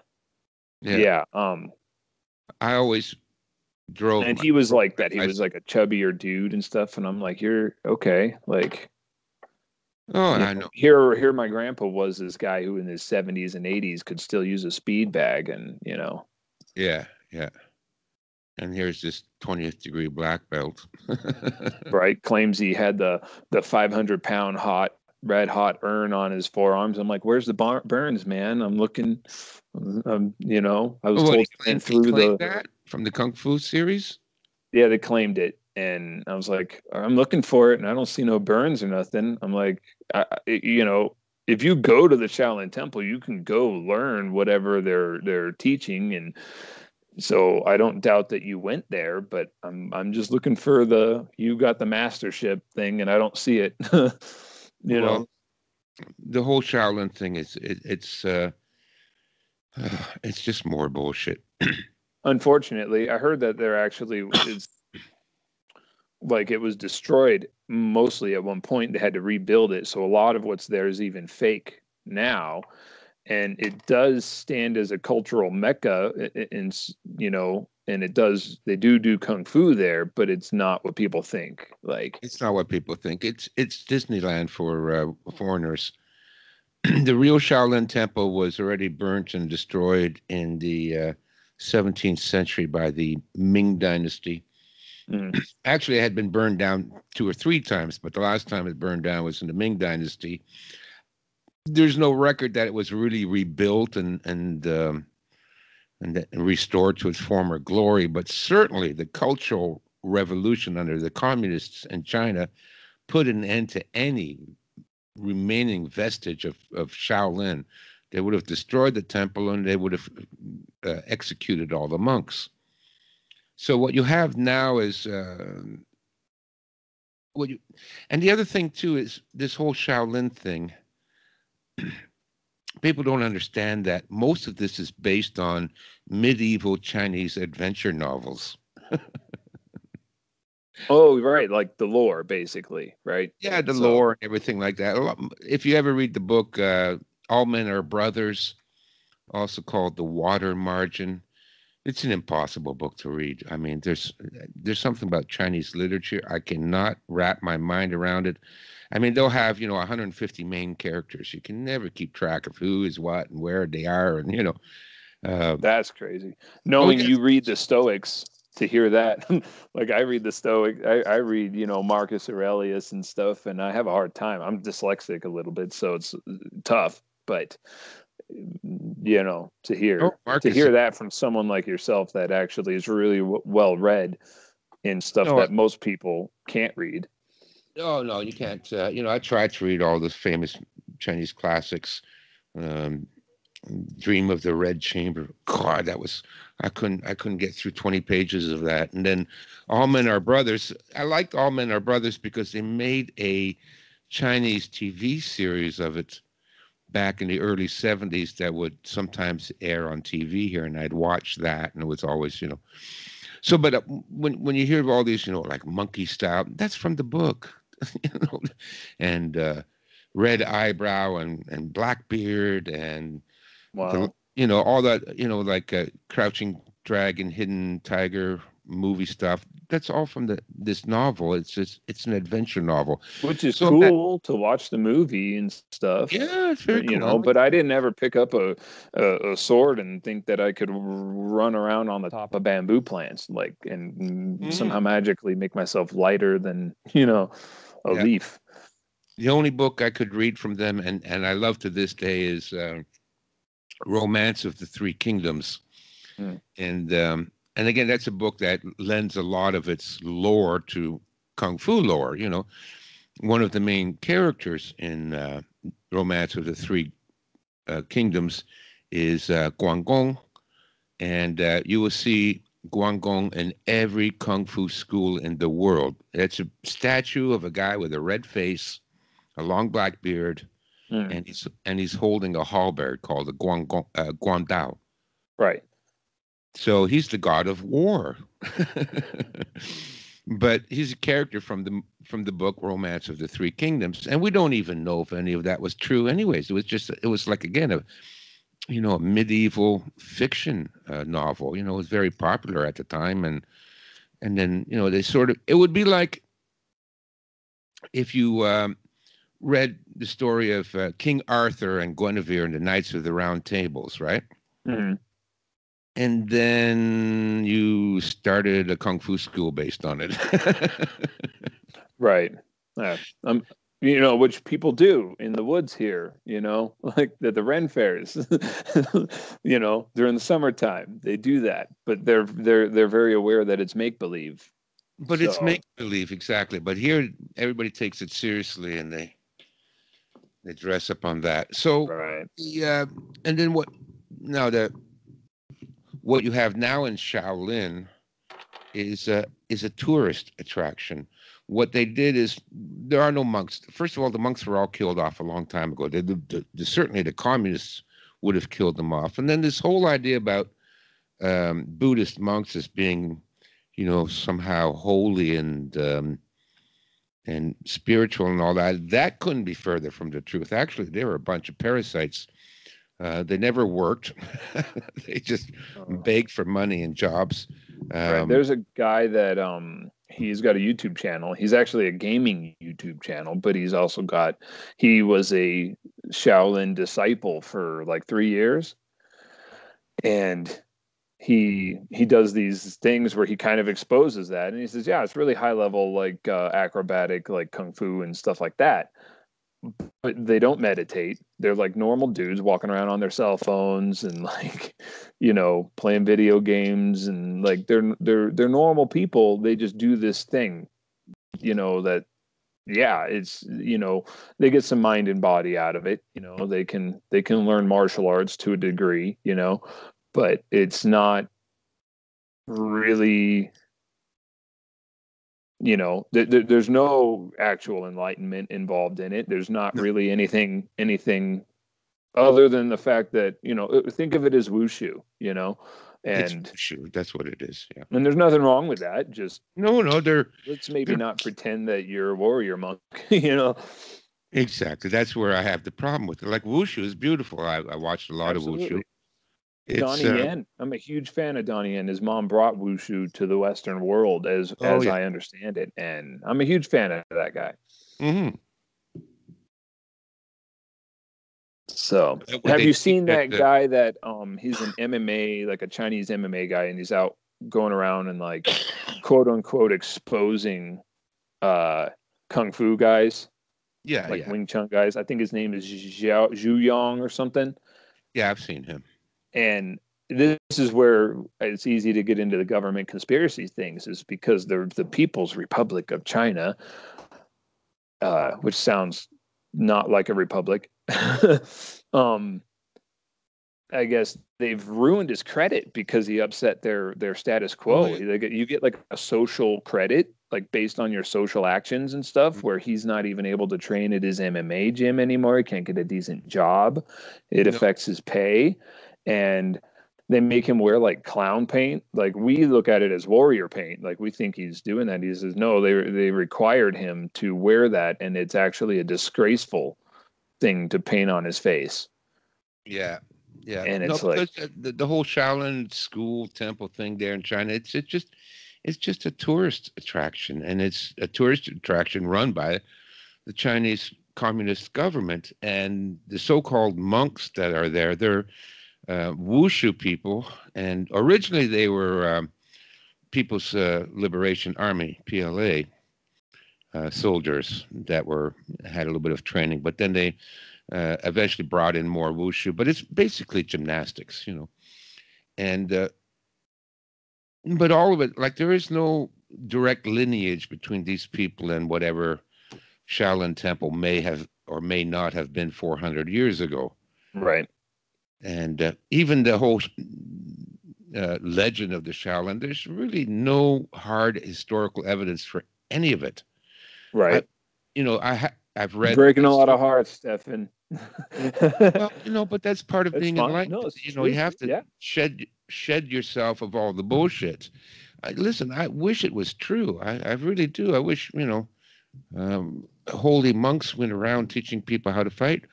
yeah. yeah. I always drove And my he was drove like my that. He was bicycle. like a chubbier dude and stuff. And I'm like, you're okay. Like, Oh, I know. here my grandpa was this guy who in his 70s and 80s could still use a speed bag, and Yeah, yeah. And here's this 20th degree black belt. right, claims he had the 500-pound red hot urn on his forearms. I'm like, where's the burns, man? I'm looking. I was What told he went he through claimed the. that from the Kung Fu series? Yeah, they claimed it, and I was like, I'm looking for it, and I don't see no burns or nothing. I'm like, if you go to the Shaolin Temple, you can go learn whatever they're teaching, and so I don't doubt that you went there, but I'm just looking for you got the mastership thing, and I don't see it. you Well, know, the whole Shaolin thing it's just more bullshit. Unfortunately, I heard that there actually is like it was destroyed mostly at one point. They had to rebuild it, so a lot of what's there is even fake now, and it does stand as a cultural mecca, and they do kung fu there, but it's not what people think. Like, It's not what people think. It's Disneyland for foreigners. The real Shaolin Temple was already burnt and destroyed in the 17th century by the Ming Dynasty. mm, Actually, it had been burned down two or three times, but the last time it burned down was in the Ming Dynasty. There's no record that it was really rebuilt and restored to its former glory, but certainly the Cultural Revolution under the communists in China put an end to any remaining vestige of Shaolin. They would have destroyed the temple and they would have executed all the monks. So what you have now is what you, and the other thing too is this whole Shaolin thing. People don't understand that most of this is based on medieval Chinese adventure novels. oh, right, like the lore, basically, right? Yeah, the So, lore and everything like that. If you ever read the book All Men Are Brothers, also called The Water Margin, it's an impossible book to read. I mean, there's something about Chinese literature I cannot wrap my mind around it. I mean, they'll have 150 main characters. You can never keep track of who is what and where they are, and Uh, that's crazy. oh Knowing yes, you read the Stoics, to hear that, like I read the Stoic, I read, Marcus Aurelius and stuff, and I have a hard time. I'm dyslexic a little bit, so it's tough. But to oh hear Marcus. that from someone like yourself that actually is really well read in stuff No, that most people can't read. no, you can't. I tried to read all the famous Chinese classics. Um, Dream of the Red Chamber. God, that was I couldn't get through 20 pages of that. And then All Men Are Brothers. I liked All Men Are Brothers because they made a Chinese TV series of it back in the early 70s that would sometimes air on TV here, and I'd watch that, and it was always. So, but when you hear of all these, like Monkey Style, that's from the book, you know, and Red Eyebrow and Blackbeard and Wow. all that, like Crouching Dragon, Hidden Tiger movie stuff. That's all from this novel. It's an adventure novel. Which is So that cool to watch the movie and stuff, yeah, it's very cool. I like but I didn't ever pick up a sword and think that I could run around on the top of bamboo plants, like, and Mhm. somehow magically make myself lighter than, a Yeah. leaf. The only book I could read from them, and I love to this day, is Romance of the Three Kingdoms. Mm. And again, that's a book that lends a lot of its lore to Kung Fu lore. One of the main characters in Romance of the Three Kingdoms is Guanggong, and you will see Guanggong in every kung fu school in the world. It's a statue of a guy with a red face, a long black beard, and he's holding a halberd called the Guandao. Right. So he's the god of war. But he's a character from the book Romance of the Three Kingdoms, and we don't even know if any of that was true. Anyways, it was like, again, a medieval fiction novel. It was very popular at the time, and then they sort of, it would be like if you read the story of King Arthur and Guinevere and the Knights of the Round Tables, right? Mm-hmm. And then you started a kung fu school based on it. Right. Yeah. Which people do in the woods here, like the Ren fairs, during the summertime, they do that, but they're very aware that it's make believe. But it's make believe, exactly. But here, everybody takes it seriously, and they dress up on that. So, right. And then what you have now in Shaolin is a tourist attraction. What they did is, there are no monks. First of all, the monks were all killed off a long time ago. Certainly the communists would have killed them off. And then this whole idea about Buddhist monks as being, somehow holy and spiritual and all that couldn't be further from the truth. Actually, they were a bunch of parasites. They never worked. They just begged for money and jobs. Right. There's a guy that he's got a YouTube channel. He's actually a gaming YouTube channel, but he was a Shaolin disciple for like 3 years. And he does these things where he kind of exposes that. And he says, yeah, it's really high level, like acrobatic, like kung fu and stuff like that. But they don't meditate. They're like normal dudes walking around on their cell phones and like, playing video games, and like they're normal people. They just do this thing, that, yeah, it's, they get some mind and body out of it. They can learn martial arts to a degree, but it's not really, there's no actual enlightenment involved in it. There's not really anything other than the fact that, think of it as wushu, and it's wushu. That's what it is. Yeah. And there's nothing wrong with that. Just let's maybe not pretend that you're a warrior monk, Exactly. That's where I have the problem with it. Like, wushu is beautiful. I watched a lot of wushu. Donnie Yen. I'm a huge fan of Donnie Yen. His mom brought wushu to the Western world, as I understand it, and I'm a huge fan of that guy. Mm-hmm. So, have you seen that guy that he's an MMA, like a Chinese MMA guy, and he's out going around and like quote unquote exposing kung fu guys? Yeah, like Wing Chun guys. I think his name is Zhu Yang or something. Yeah, I've seen him. And this is where it's easy to get into the government conspiracy things, is because they're the People's Republic of China, which sounds not like a republic. I guess they've ruined his credit because he upset their status quo. You get like a social credit, like based on your social actions and stuff, where he's not even able to train at his MMA gym anymore. He can't get a decent job. It affects his pay. And they make him wear like clown paint. Like, we look at it as warrior paint. Like, we think he's doing that. He says, no, they required him to wear that. And it's actually a disgraceful thing to paint on his face. Yeah. Yeah. And it's like the whole Shaolin school temple thing there in China, it's just a tourist attraction, and it's a tourist attraction run by the Chinese Communist government. And the so-called monks that are there, they're wushu people, and originally they were People's Liberation Army, PLA, soldiers that had a little bit of training, but then they eventually brought in more wushu. But it's basically gymnastics, and but all of it, like, there is no direct lineage between these people and whatever Shaolin temple may have or may not have been 400 years ago. Right. And even the whole legend of the Shaolin, there's really no hard historical evidence for any of it. Right. I've You're read breaking a lot of hearts, Stefan. well, but that's part of It's being fine. enlightened. No, it's You true. have to Yeah. shed yourself of all the bullshit. Listen, I wish it was true. I really do. I wish, holy monks went around teaching people how to fight.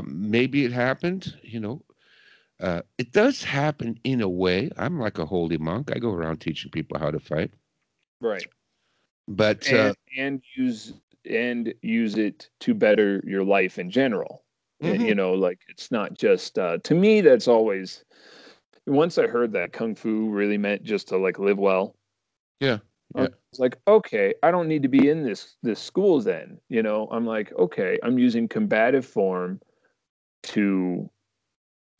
Maybe it happened, it does happen in a way. I'm like a holy monk. I go around teaching people how to fight. Right. But and use it to better your life in general. Like it's not just to me. That's always, once I heard that kung fu really meant just to like live well. Yeah. I was like, okay, I don't need to be in this school then. I'm like, okay, I'm using combative form to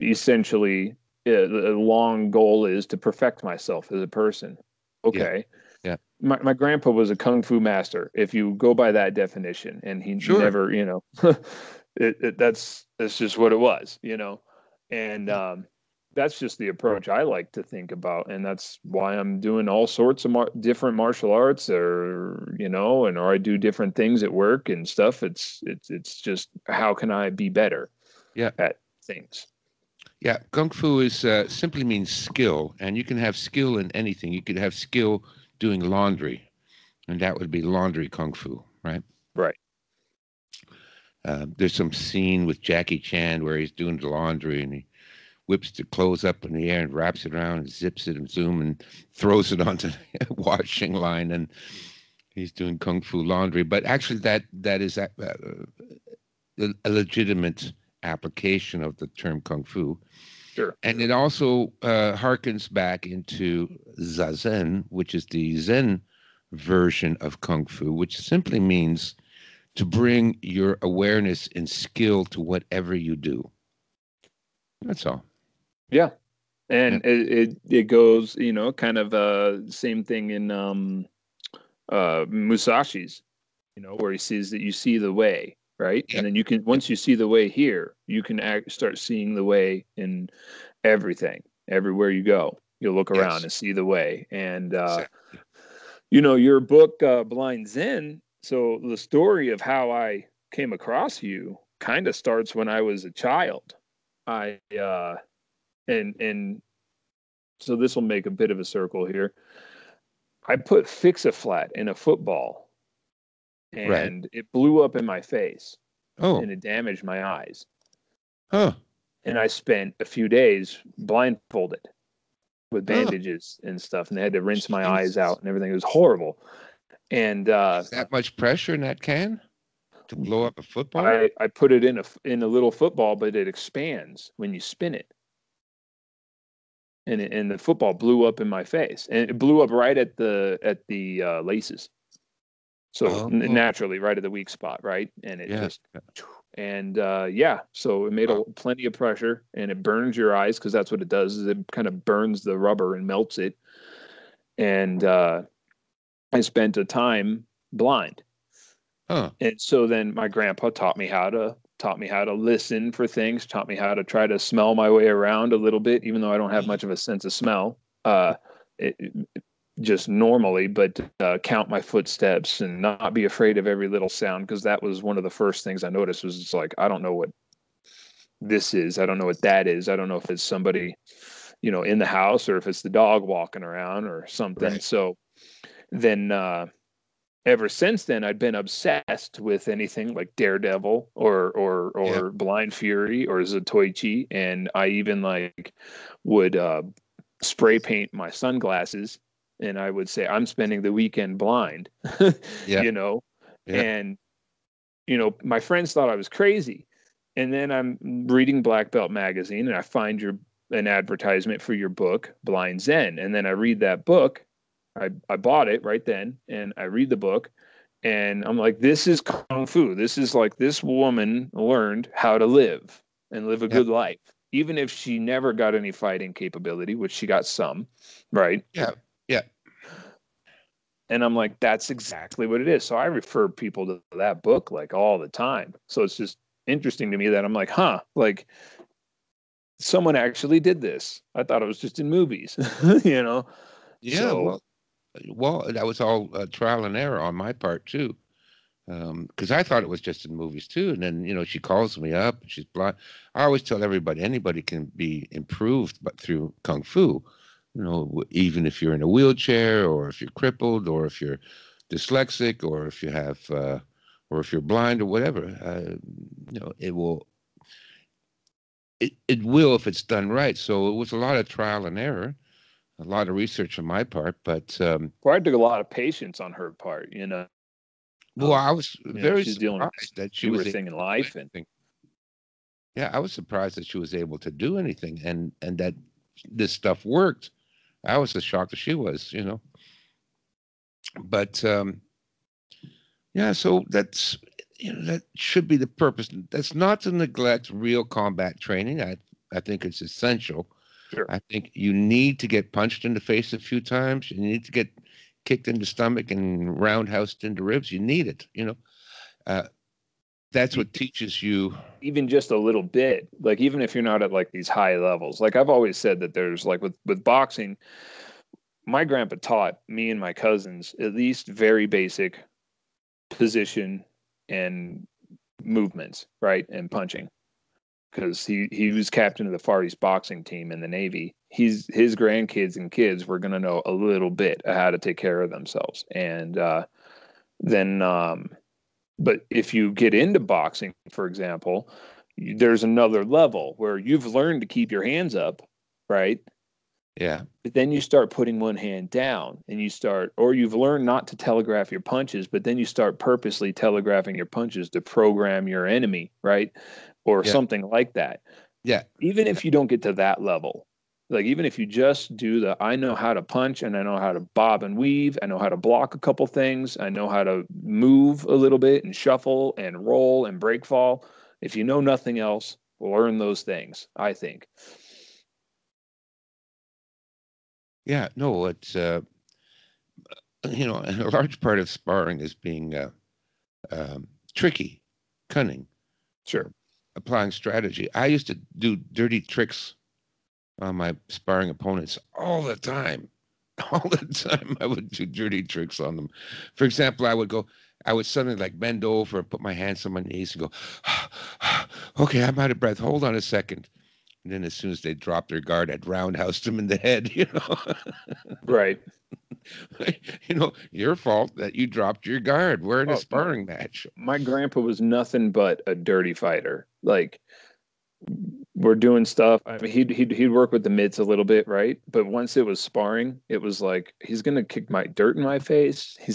essentially, the long goal is to perfect myself as a person. Okay. Yeah. My grandpa was a kung fu master, if you go by that definition, and he Sure. never, that's just what it was, and that's just the approach I like to think about, and that's why I'm doing all sorts of different martial arts, or or I do different things at work and stuff. It's just, how can I be better at things? Yeah, Kung Fu is simply means skill, and you can have skill in anything. You could have skill doing laundry, and that would be laundry Kung Fu, right? Right. There's some scene with Jackie Chan where he's doing the laundry, and he whips the clothes up in the air and wraps it around and zips it and zoom and throws it onto the washing line, and he's doing Kung Fu laundry. But actually, that is a legitimate application of the term Kung Fu. Sure. And it also harkens back into Zazen, which is the Zen version of Kung Fu, which simply means to bring your awareness and skill to whatever you do. That's all. Yeah. And it goes, kind of same thing in Musashi's, where he sees that you see the way, right? Yep. And then you can, once you see the way here, you can start seeing the way in everything. Everywhere you go, you'll look around and see the way. And Exactly. your book, Blind Zen. So the story of how I came across you kind of starts when I was a child. I and so this will make a bit of a circle here. I put Fix-A-Flat in a football, Right. and it blew up in my face, Oh. and it damaged my eyes. Huh. And I spent a few days blindfolded with bandages and stuff, and they had to rinse my eyes out and everything. It was horrible. And that much pressure in that can to blow up a football? I put it in a little football, but it expands when you spin it. And the football blew up in my face, and it blew up right at the laces. So naturally, right at the weak spot, right? And it just, and so it made plenty of pressure, and it burns your eyes, because that's what it does. Is it kind of burns the rubber and melts it. And I spent a time blind. And so then my grandpa taught me how to listen for things, taught me how to try to smell my way around a little bit, even though I don't have much of a sense of smell, just normally, but count my footsteps and not be afraid of every little sound, because that was one of the first things I noticed. Was it's like, I don't know what this is. I don't know what that is. I don't know if it's somebody, in the house, or if it's the dog walking around or something. Right. So then ever since then, I'd been obsessed with anything like Daredevil or Blind Fury or Zatoichi, and I even would spray paint my sunglasses, and I would say, I'm spending the weekend blind. And my friends thought I was crazy. And then I'm reading Black Belt magazine, and I find an advertisement for your book, Blind Zen, and then I read that book. I bought it right then, and I read the book, and I'm like, this is Kung Fu. This is like, this woman learned how to live and live a good life, even if she never got any fighting capability, which she got some, right? Yeah. And I'm like, that's exactly what it is. So I refer people to that book like all the time. So it's just interesting to me that I'm like, huh, like someone actually did this. I thought it was just in movies, you know? Yeah, So, well, that was all trial and error on my part too. Because I thought it was just in movies too. And then, she calls me up and she's blind. I always tell everybody, anybody can be improved, but through Kung Fu, even if you're in a wheelchair or if you're crippled or if you're dyslexic or if you have, or if you're blind or whatever, it will if it's done right. So it was a lot of trial and error, a lot of research on my part, but, required a lot of patience on her part, you know? well, I was very She's dealing with surprised that she newer was able thing in to do life. And anything. Yeah, I was surprised that she was able to do anything and that this stuff worked. I was as shocked as she was. But yeah, so that should be the purpose. That's not to neglect real combat training. I think it's essential. sure. I think you need to get punched in the face a few times. You need to get kicked in the stomach and roundhoused into ribs. You need it. Uh, that's what teaches you. Even just a little bit, like even if you're not at like these high levels, like I've always said that there's like with boxing, my grandpa taught me and my cousins at least very basic position and movements, right? And punching. Because he was captain of the Far East boxing team in the Navy. His grandkids and kids were going to know a little bit of how to take care of themselves. And then but if you get into boxing, for example, there's another level where you've learned to keep your hands up, right? Yeah, But then you start putting one hand down and or you've learned not to telegraph your punches, but then you start purposely telegraphing your punches to program your enemy, right? Or yeah, something like that. yeah. Even if you don't get to that level, like even if you just do I know how to punch and I know how to bob and weave, I know how to block a couple things, I know how to move a little bit and shuffle and roll and break fall. If you know nothing else, learn those things, I think. Yeah, no, it's a large part of sparring is being tricky, cunning, Sure. applying strategy. I used to do dirty tricks on my sparring opponents all the time. All the time, I would do dirty tricks on them. For example, I would suddenly like bend over and put my hands on my knees and go, okay, I'm out of breath. Hold on a second. And then as soon as they dropped their guard, I'd roundhouse them in the head. Right. Your fault that you dropped your guard. We're in a Oh, sparring match. my grandpa was nothing but a dirty fighter. Like we're doing stuff. I mean, he'd work with the mitts a little bit, right? But once it was sparring, it was like he's gonna kick my dirt in my face. He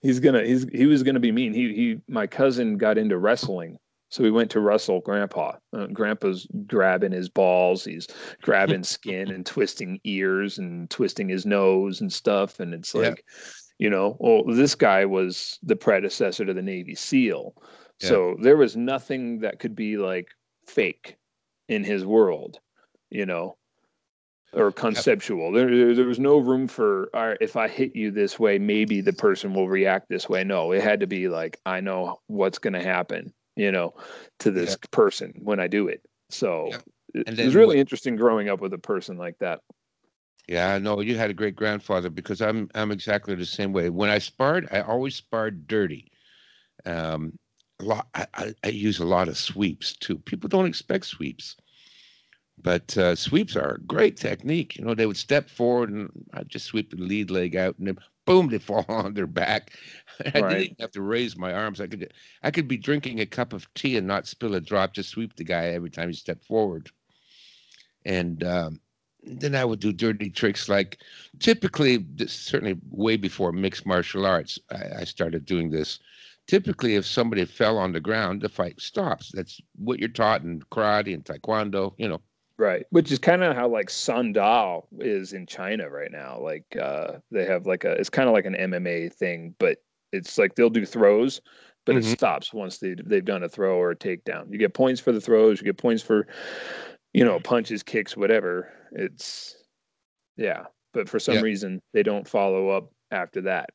was gonna be mean. My cousin got into wrestling, so we went to wrestle Grandpa. Grandpa's grabbing his balls. He's grabbing skin and twisting ears and twisting his nose and stuff. And it's Yeah, like, well, this guy was the predecessor to the Navy SEAL. yeah, So there was nothing that could be like fake in his world, you know, or yeah, conceptual. There was no room for, all right, if I hit you this way, maybe the person will react this way. No, it had to be like, I know what's going to happen, to yeah, this person when I do it. So yeah. it And was then really interesting growing up with a person like that. Yeah, no, you had a great grandfather because I'm exactly the same way. When I sparred, I always sparred dirty. Um, a lot. I use a lot of sweeps too. People don't expect sweeps, but sweeps are a great technique. They would step forward and I just sweep the lead leg out, and then boom, they fall on their back. I didn't Right. even have to raise my arms. I could be drinking a cup of tea and not spill a drop. Just sweep the guy every time he stepped forward, and then I would do dirty tricks like typically, certainly way before mixed martial arts, I started doing this. Typically, if somebody fell on the ground, the fight stops. That's what you're taught in karate and taekwondo. Right. Which is kind of how like Sundao is in China right now. Like they have like it's kind of like an MMA thing, but it's like they'll do throws, but it Hmm. stops once they've done a throw or a takedown. You get points for the throws, you get points for, punches, kicks, whatever. It's yeah. But for some Yeah, reason they don't follow up. after that?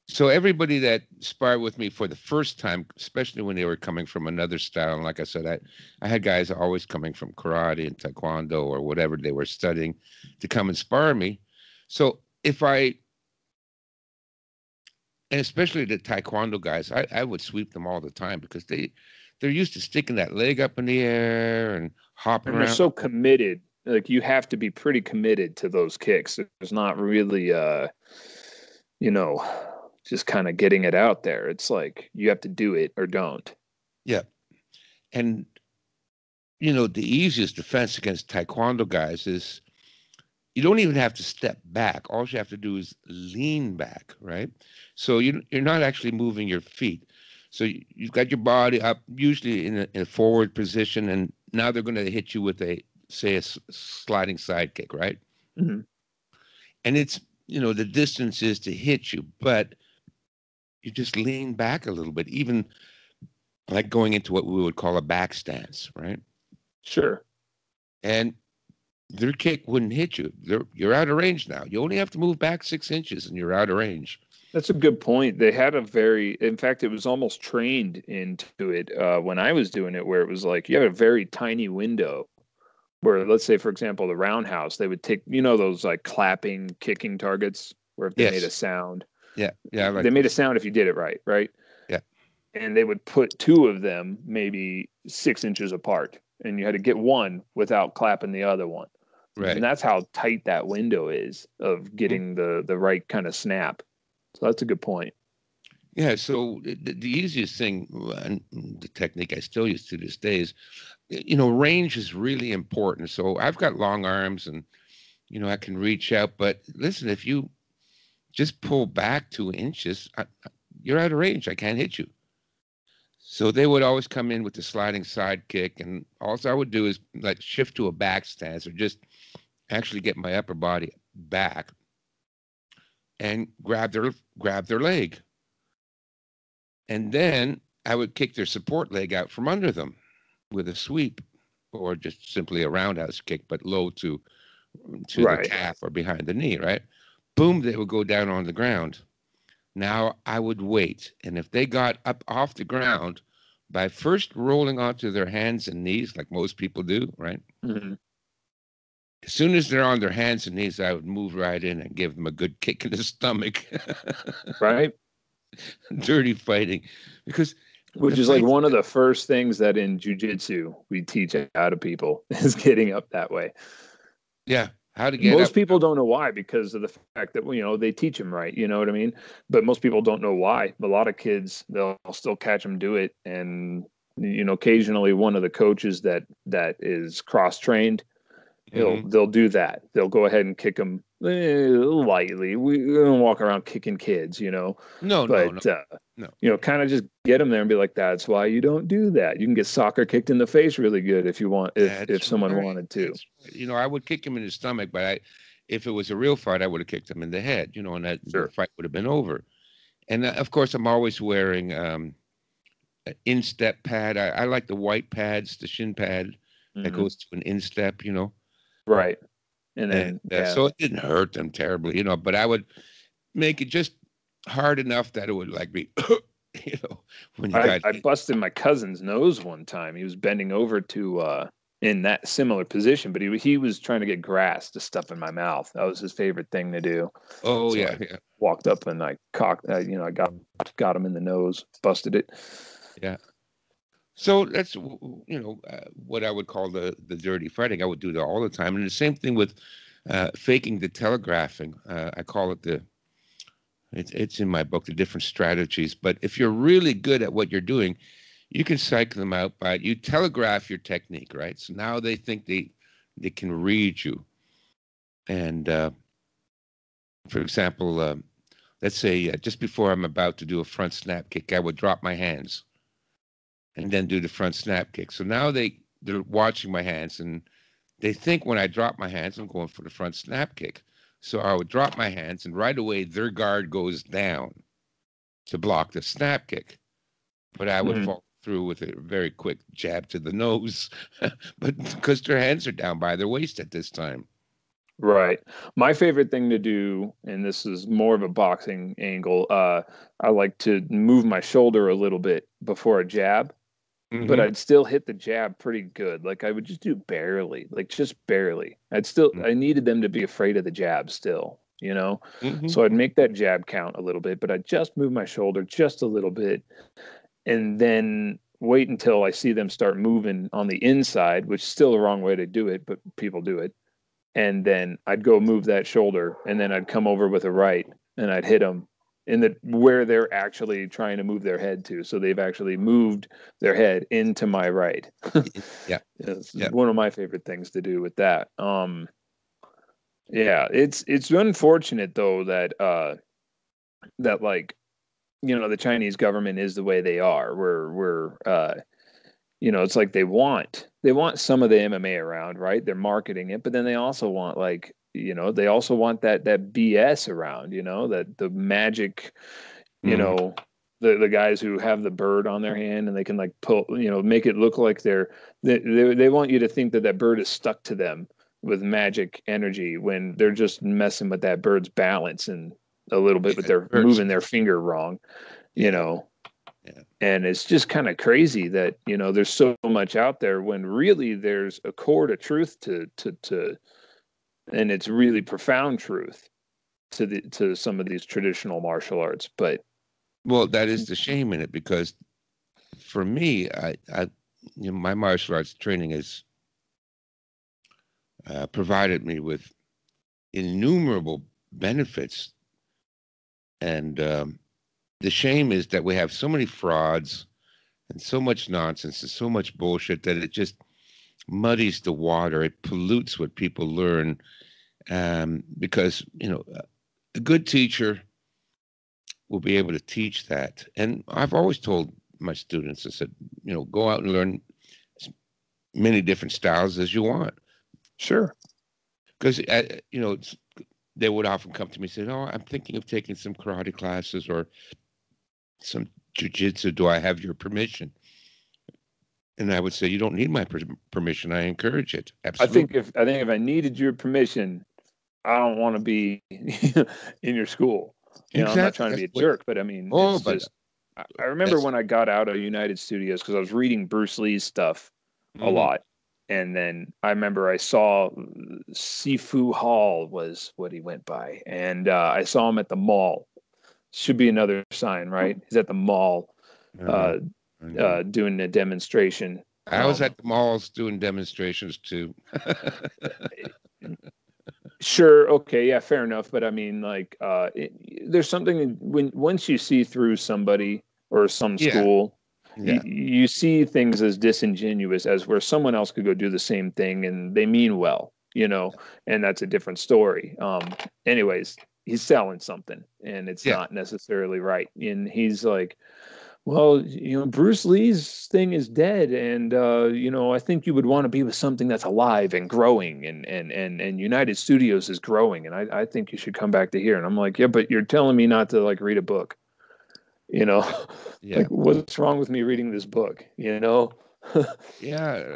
So everybody that sparred with me for the first time, especially when they were coming from another style, and like I said, I had guys always coming from karate and taekwondo or whatever they were studying to come and spar me. So and especially the taekwondo guys, I would sweep them all the time because they're used to sticking that leg up in the air and hopping And they're around. so committed. Like you have to be pretty committed to those kicks. There's not really you know, just kind of getting it out there. It's like you have to do it or don't. Yeah. And the easiest defense against taekwondo guys is you don't even have to step back. All you have to do is lean back, right? So you're not actually moving your feet. So you've got your body up, usually in a forward position, and now they're going to hit you with say, a sliding side kick, right? Mm-hmm. And it's, the distance is to hit you, but you just lean back a little bit, even like going into what we would call a back stance, right? Sure. And their kick wouldn't hit you. You're out of range now. You only have to move back 6 inches and you're out of range. That's a good point. They had in fact, it was almost trained into it when I was doing it, where it was like you had a very tiny window where, let's say, for example, the roundhouse, they would take, those like clapping, kicking targets where if they made a Yes. sound, Yeah. Yeah. I they like made a those. sound if you did it right, right? Yeah. And they would put two of them maybe 6 inches apart, and you had to get one without clapping the other one. And Right. that's how tight that window is of Mhm. getting the right kind of snap. So that's a good point. Yeah. So the easiest thing, and the technique I still use to this day is, range is really important. So I've got long arms and, I can reach out. But listen, if you just pull back 2 inches, you're out of range. I can't hit you. So they would always come in with the sliding side kick. And all I would do is like shift to a back stance or just actually get my upper body back and grab their leg. And then I would kick their support leg out from under them with a sweep or just simply a roundhouse kick, but low to the Right. calf or behind the knee, right? Boom, they would go down on the ground. Now I would wait. And if they got up off the ground by first rolling onto their hands and knees, like most people do, right? Mm-hmm. As soon as they're on their hands and knees, I would move right in and give them a good kick in the stomach. Right. Dirty fighting. Because the Which is like fights, one of the first things that in jujitsu we teach out of people is getting up that way. yeah, how to get Most up. people don't know why because of the fact that they teach them right. You know what I mean? But most people don't know why. A lot of kids, they'll still catch them do it, and occasionally one of the coaches that is cross trained, Hmm. they'll do that. They'll go ahead and kick them lightly. We don't walk around kicking kids, No, no, no, but no. kind of just get them there and be like, that's why you don't do that. You can get soccer kicked in the face really good if you want, if That's someone right. wanted to. That's right. I would kick him in the stomach, but if it was a real fight, I would have kicked him in the head, and the Sure. fight would have been over. And of course, I'm always wearing an instep pad. I like the white pads, the shin pad that Hmm. goes to an instep. Right. And And then, yeah, so it didn't hurt them terribly, but I would make it just hard enough that it would like be, you know, when you got I hit. busted my cousin's nose one time. He was bending over to in that similar position, but he was trying to get grass to stuff in my mouth. That was his favorite thing to do. Oh So yeah, I yeah, walked up and I cocked, I got him in the nose, busted it. yeah. So that's what I would call the dirty fighting. I would do that all the time, and the same thing with faking the telegraphing. I call it it's in my book, the different strategies. But if you're really good at what you're doing, you can psych them out by you telegraph your technique, right? So now they think they can read you. And for example, let's say just before I'm about to do a front snap kick, I would drop my hands and then do the front snap kick. So now they're watching my hands and they think when I drop my hands, I'm going for the front snap kick. So I would drop my hands and right away their guard goes down to block the snap kick. But I would Mhm. fall through with a very quick jab to the nose, but because their hands are down by their waist at this time. Right. My favorite thing to do, and this is more of a boxing angle, I like to move my shoulder a little bit before a jab, but Mm-hmm. I'd still hit the jab pretty good. Like I would just do barely, like just barely. I needed them to be afraid of the jab still, you know? So I'd Mm-hmm. make that jab count a little bit, but I'd just move my shoulder just a little bit and then wait until I see them start moving on the inside, which is still the wrong way to do it, but people do it. And then I'd go move that shoulder, and then I'd come over with a right, and I'd hit them in the where they're actually trying to move their head to. So they've actually moved their head into my right. Yeah. It's Yeah. one of my favorite things to do with that. Yeah, it's unfortunate though that like the Chinese government is the way they are. It's like they want some of the MMA around, right? They're marketing it, but then they also want they also want that BS around, that the magic, you Mm. know, the guys who have the bird on their hand and they can like pull, make it look like they want you to think that bird is stuck to them with magic energy when they're just messing with that bird's balance and a little bit, but Yeah. they're Hurts. moving their finger wrong, you Yeah. know. Yeah. And it's just kind of crazy that, there's so much out there when really there's a core to truth to and it's really profound truth to some of these traditional martial arts. But Well, that is the shame in it because for me, my martial arts training has provided me with innumerable benefits, and the shame is that we have so many frauds and so much nonsense and so much bullshit that it just muddies the water. It pollutes what people learn, because a good teacher will be able to teach that. And I've always told my students, I said, go out and learn as many different styles as you want. sure. Because, they would often come to me and say, oh, I'm thinking of taking some karate classes or some jujitsu. Do I have your permission? And I would say, you don't need my permission. I encourage it. I think Absolutely. if I needed your permission, I don't want to be in your school. I'm not Exactly. trying to be That's a what, jerk, but I mean, oh, it's but just I remember that's, when I got out of United Studios because I was reading Bruce Lee's stuff a mhm. lot. And then I remember I saw Sifu Hall was what he went by. And I saw him at the mall. Should be another sign, right? He's at the mall I know. uh, I know. doing a demonstration. I was at the malls doing demonstrations too. Sure, okay, yeah, fair enough. But I mean, like, there's something when once you see through somebody or some Yeah. school, Yeah. you see things as disingenuous as where someone else could go do the same thing and they mean well, and that's a different story. Anyways, he's selling something and it's Yeah. not necessarily right. And he's like, well, Bruce Lee's thing is dead, and I think you would want to be with something that's alive and growing, and United Studios is growing, and I think you should come back to here. And I'm like, yeah, but you're telling me not to like read a book, you know, Yeah. like what's wrong with me reading this book, Yeah.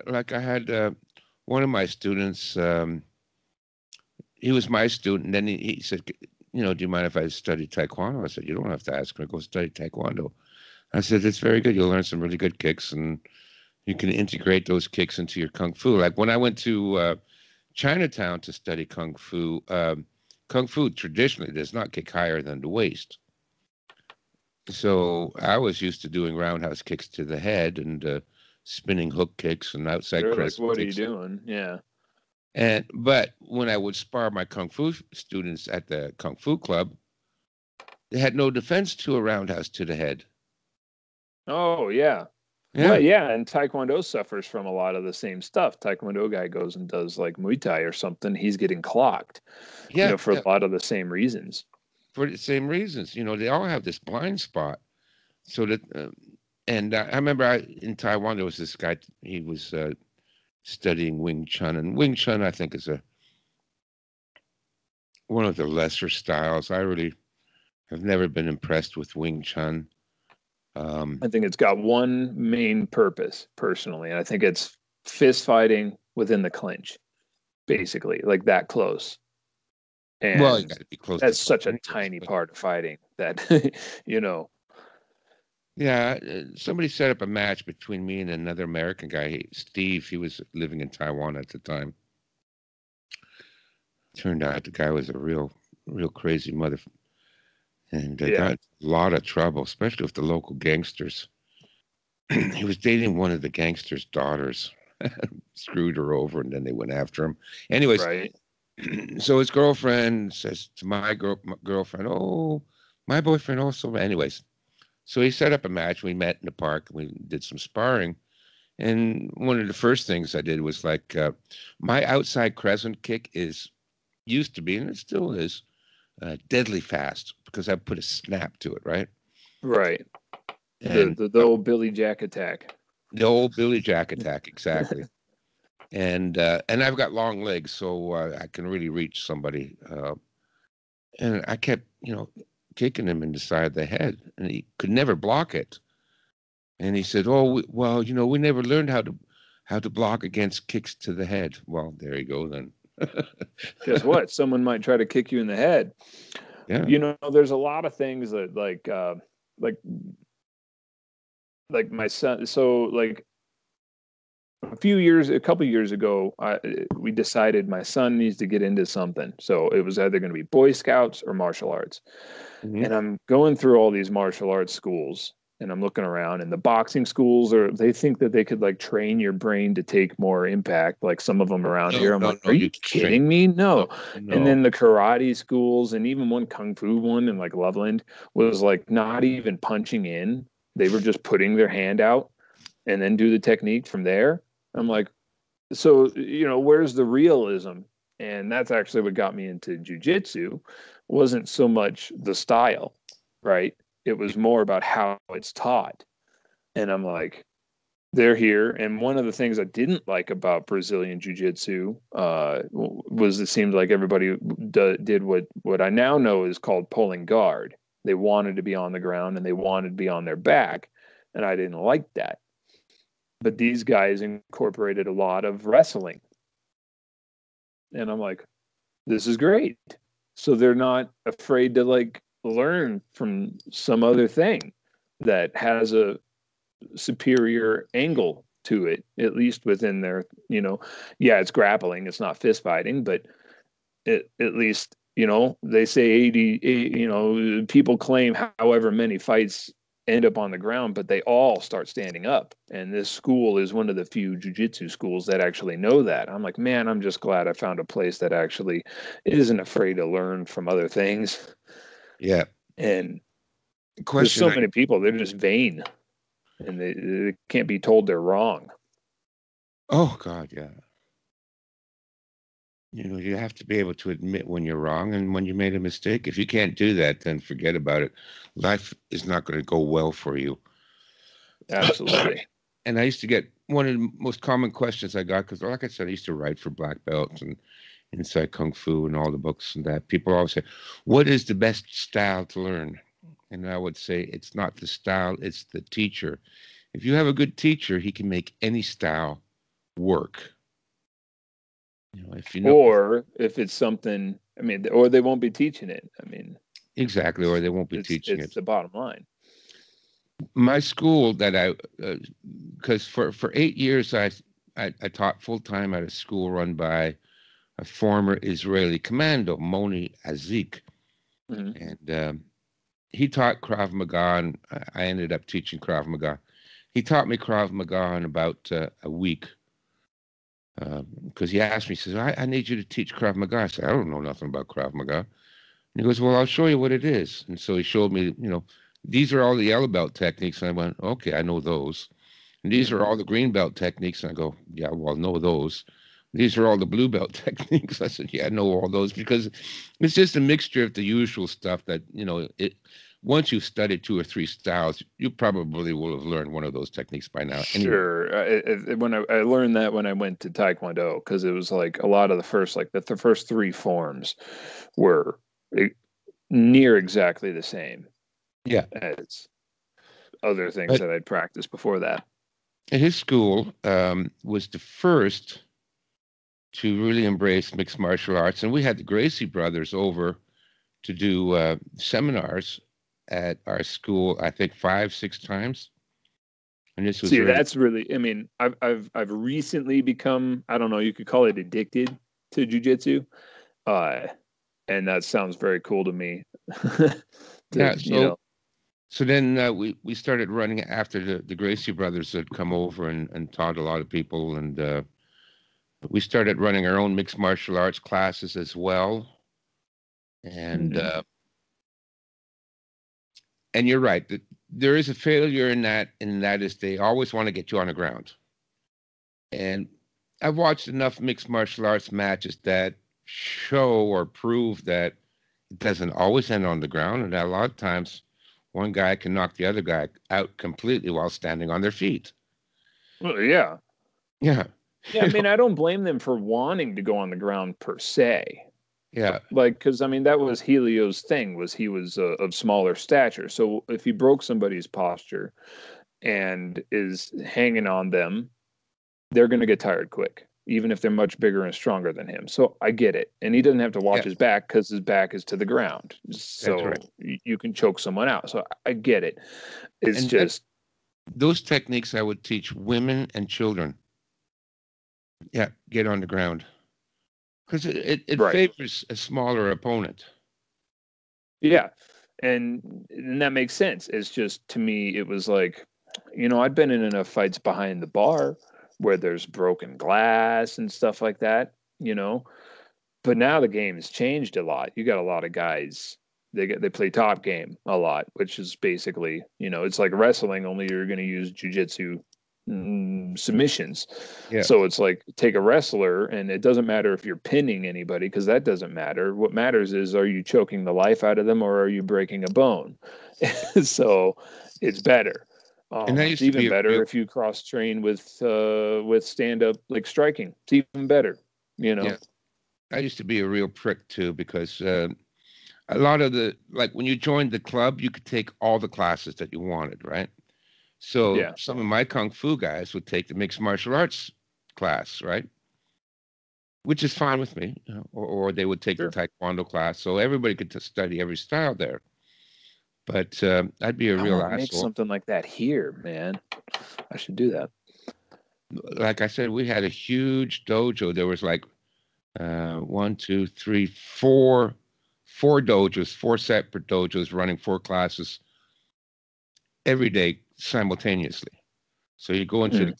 Like I had one of my students, he was my student. And then he said, do you mind if I study Taekwondo? I said, you don't have to ask me. Go study Taekwondo. I said, it's very good. You'll learn some really good kicks and you can integrate those kicks into your Kung Fu. Like when I went to Chinatown to study Kung Fu traditionally does not kick higher than the waist. So I was used to doing roundhouse kicks to the head and spinning hook kicks and outside They're like, cross what are you kicks. doing? Yeah. But when I would spar my Kung Fu students at the Kung Fu club, they had no defense to a roundhouse to the head. Oh yeah. Well, Yeah, yeah, and Taekwondo suffers from a lot of the same stuff. Taekwondo guy goes and does like Muay Thai or something, he's getting clocked, yeah, for a yeah. lot of the same reasons. For the same reasons, they all have this blind spot. So that, and I remember in Taiwan there was this guy. He was studying Wing Chun, and Wing Chun I think is one of the lesser styles. I really have never been impressed with Wing Chun. I think it's got one main purpose personally, and I think it's fist fighting within the clinch, basically, like that close. Well, you And got to be close to that's someone such a anyways. tiny But part of fighting that, you know, yeah, somebody set up a match between me and another American guy, Steve. He was living in Taiwan at the time. Turned out the guy was a real crazy mother, and yeah, got a lot of trouble, especially with the local gangsters. He was dating one of the gangsters' daughters, screwed her over, and then they went after him. Anyways, right. so his girlfriend says to my girlfriend, "Oh, my boyfriend also." Anyways, so he set up a match. We met in the park. We did some sparring. And one of the first things I did was like, my outside crescent kick is used to be, and it still is, deadly fast because I put a snap to it, right? Right. And The old Billy Jack attack. the old Billy Jack attack, exactly. And I've got long legs, so I can really reach somebody. And I kept, kicking him in the side of the head, and he could never block it. And he said, "Oh, well, we never learned how to block against kicks to the head." Well, there you go then. Guess what? Someone might try to kick you in the head. Yeah. You know, there's a lot of things that like like my son. So like a couple years ago, we decided my son needs to get into something. So it was either going to be Boy Scouts or martial arts. Hmm. And I'm going through all these martial arts schools and I'm looking around, and the boxing schools they think that they could like train your brain to take more impact, like some of them around No, here. I'm no, like, no, are you you can't train. kidding me? No, No. And no. then the karate schools and even one kung fu one in like Loveland was like not even punching in. They were just putting their hand out and then do the technique from there. I'm like, so, where's the realism? And that's actually what got me into jujitsu. Wasn't so much the style, right? It was more about how it's taught. And I'm like, they're here. And one of the things I didn't like about Brazilian jiu-jitsu was it seemed like everybody did what I now know is called pulling guard. They wanted to be on the ground and they wanted to be on their back. And I didn't like that. But these guys incorporated a lot of wrestling. And I'm like, this is great. So they're not afraid to like learn from some other thing that has a superior angle to it, at least within their, yeah, it's grappling, it's not fist fighting, but at least, they say 80, people claim however many fights end up on the ground, but they all start standing up. And this school is one of the few jujitsu schools that actually know that. I'm like, man, I'm just glad I found a place that actually isn't afraid to learn from other things. Yeah. And there's Question. so many people, they're just vain and they can't be told they're wrong. Oh God, yeah. You have to be able to admit when you're wrong and when you made a mistake. If you can't do that, then forget about it. Life is not going to go well for you. Absolutely. And I used to get one of the most common questions I got, because like I said, I used to write for Black Belts and Inside Kung Fu and all the books and that. People always say, "What is the best style to learn?" And I would say, it's not the style, it's the teacher. If you have a good teacher, he can make any style work. If you know Or if it's something, I mean, or they won't be teaching it. I mean, exactly, or they won't be teaching it's it. the bottom line. My school that because for 8 years I taught full time at a school run by a former Israeli commando, Moni Azik, Mm-hmm. and he taught Krav Maga, and I ended up teaching Krav Maga. He taught me Krav Maga in about a week, because he asked me, he says, I need you to teach Krav Maga. I said, I don't know nothing about Krav Maga. And he goes, well, I'll show you what it is. And so he showed me, these are all the yellow belt techniques. And I went, okay, I know those. And these Mm-hmm. are all the green belt techniques. And I go, yeah, well, I know those. These are all the blue belt techniques. I said, yeah, I know all those, because it's just a mixture of the usual stuff that, once you've studied 2 or 3 styles, you probably will have learned one of those techniques by now. Anyway. Sure. When I learned that when I went to Taekwondo, because it was like a lot of the first, like the first three forms were eh, near exactly the same Yeah. as other things But that I'd practiced before that. his school was the first to really embrace mixed martial arts. And we had the Gracie brothers over to do seminars at our school, I think 5, 6 times. And this was See, early. that's really, I mean, I've recently become, I don't know, you could call it addicted to jujitsu. Uh, and that sounds very cool to me. Yeah. You know, So then we started running after the Gracie brothers had come over and taught a lot of people. And we started running our own mixed martial arts classes as well. And mhm. and you're right. There is a failure in that, and that is they always want to get you on the ground. And I've watched enough mixed martial arts matches that show or prove that it doesn't always end on the ground, and that a lot of times one guy can knock the other guy out completely while standing on their feet. Well, yeah. Yeah. Yeah, I mean, I don't blame them for wanting to go on the ground per se. Yeah. Like, because I mean, that was Helio's thing, was he was of smaller stature. So if he broke somebody's posture and is hanging on them, they're going to get tired quick, even if they're much bigger and stronger than him. So I get it. And he doesn't have to watch Yeah. his back because his back is to the ground. That's So right. you can choke someone out. So I get it. It's And just, those techniques I would teach women and children. Yeah, get on the ground. Because it right. favors a smaller opponent. Yeah. And that makes sense. It's just, to me, it was like, I'd been in enough fights behind the bar where there's broken glass and stuff like that, but now the game has changed a lot. You got a lot of guys, they play top game a lot, which is basically, it's like wrestling, only you're going to use jujitsu submissions. Yeah. So it's like, take a wrestler, and it doesn't matter if you're pinning anybody, because that doesn't matter. What matters is, are you choking the life out of them, or are you breaking a bone? So it's better. And that It's used to even be a better real, if you cross train with stand up, like striking. It's even better, yeah, I used to be a real prick too, because a lot of like when you joined the club, you could take all the classes that you wanted, right? So Yeah, some of my kung fu guys would take the mixed martial arts class, right? Which is fine with me, or they would take the sure. taekwondo class, so everybody could study every style there. But I'd be a I real want to make asshole. something like that here, man. I should do that. Like I said, we had a huge dojo. There was like one, two, three, four dojos, four separate dojos running four classes every day simultaneously. So you go into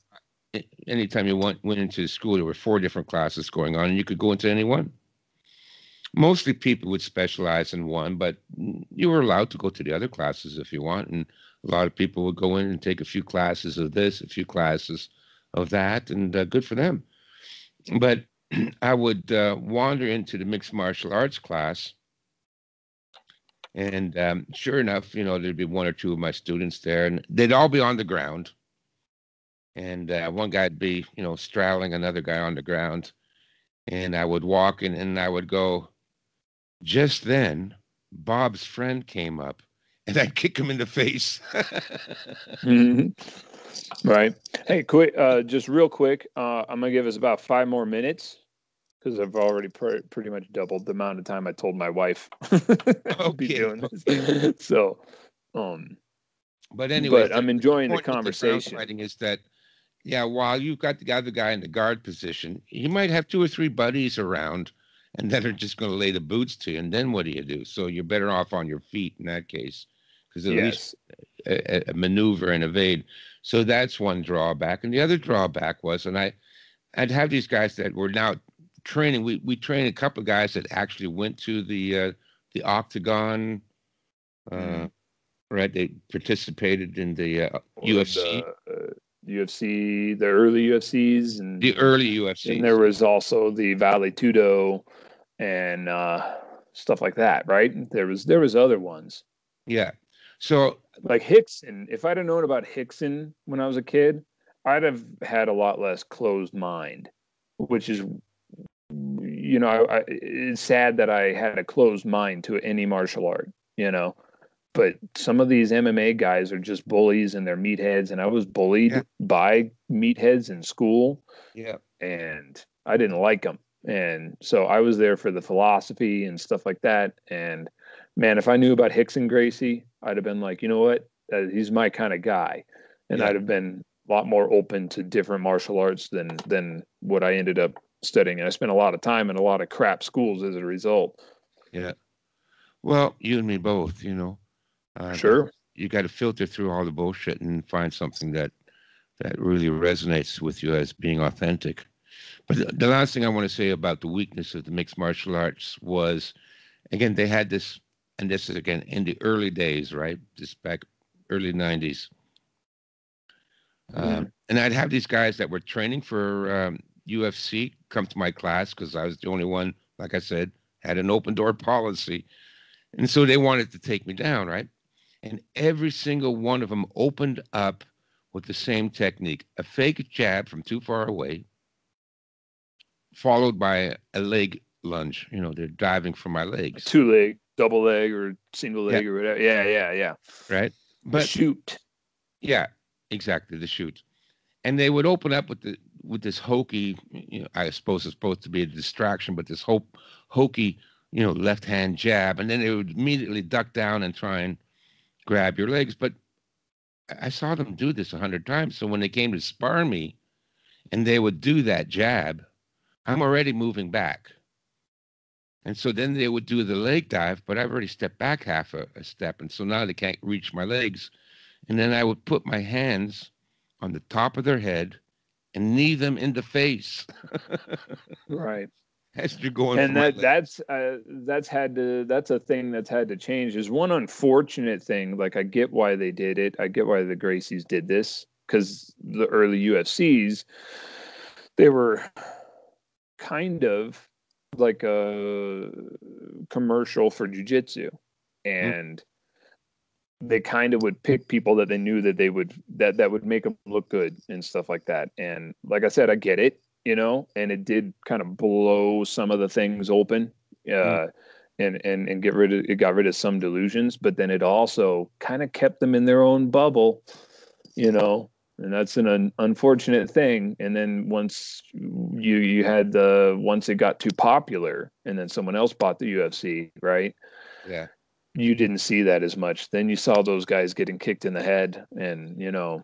Mm. anytime you went into school, there were four different classes going on, and you could go into any one. Mostly people would specialize in one, but you were allowed to go to the other classes if you want. And a lot of people would go in and take a few classes of this, a few classes of that, and good for them. But I would wander into the mixed martial arts class, and sure enough, there'd be one or two of my students there, and they'd all be on the ground. And one guy'd be, straddling another guy on the ground. And I would walk in and I would go, just then, Bob's friend came up and I'd kick him in the face. Right. Hey, quick, just real quick. I'm gonna give us about 5 more minutes, because I've already pretty much doubled the amount of time I told my wife to be Okay. doing this. So, But anyways, but I'm the enjoying the point with the ground conversation. fighting is that, yeah, while you've got the other guy in the guard position, he might have two or three buddies around and that are just going to lay the boots to you. And then what do you do? So you're better off on your feet in that case, because at least Yes. maneuver and evade. So that's one drawback. And the other drawback was, and I'd have these guys that were now training. We trained a couple of guys that actually went to the octagon. Mm. Right, they participated in the Or UFC, the UFC, the early UFCs, the and early then UFCs. there was also the Vale Tudo and stuff like that. Right. There was other ones. Yeah. So Like Hickson. If I'd have known about Hickson when I was a kid, I'd have had a lot less closed mind, which is, it's sad that I had a closed mind to any martial art, but some of these MMA guys are just bullies and they're meatheads. And I was yeah, bullied by meatheads in school. yeah. and I didn't like them. And so I was there for the philosophy and stuff like that. And man, if I knew about Hickson Gracie, I'd have been like, you know what? He's my kind of guy. And Yeah. I'd have been a lot more open to different martial arts than what I ended up studying. And I spent a lot of time in a lot of crap schools as a result. Yeah. Well, you and me both, you know. Sure. You got to filter through all the bullshit and find something that really resonates with you as being authentic. But the last thing I want to say about the weakness of the mixed martial arts was, again, they had this, and this is again in the early days, right? Just back early 90s. And I'd have these guys that were training for UFC come to my class because I was the only one, like I said, had an open door policy. And so they wanted to take me down, right? And every single one of them opened up with the same technique, a fake jab from too far away, followed by a leg lunge. You know, they're diving for my legs. 2-leg, double leg, or single leg, Yeah. or whatever. Yeah. Right. But the shoot. Yeah, exactly. The shoot. And they would open up with this hokey, you know, I suppose it's supposed to be a distraction, but this hokey, you know, left hand jab. And then they would immediately duck down and try and grab your legs. But I saw them do this 100 times. So when they came to spar me and they would do that jab, I'm already moving back. And so then they would do the leg dive, but I've already stepped back half a step. And so now they can't reach my legs. And then I would put my hands on the top of their head and knee them in the face. Right. As you're going. And that's a thing that's had to change. There's one unfortunate thing. Like, I get why they did it. I get why the Gracies did this, because the early UFCs, they were kind of like a commercial for jiu-jitsu, and they kind of would pick people that they knew that they would that would make them look good and stuff like that. And like I said, I get it, you know, and it did kind of blow some of the things open, and got rid of some delusions, but then it also kind of kept them in their own bubble, you know. And that's an unfortunate thing. And then once once it got too popular, and then someone else bought the UFC, right? Yeah. You didn't see that as much. Then you saw those guys getting kicked in the head, and you know,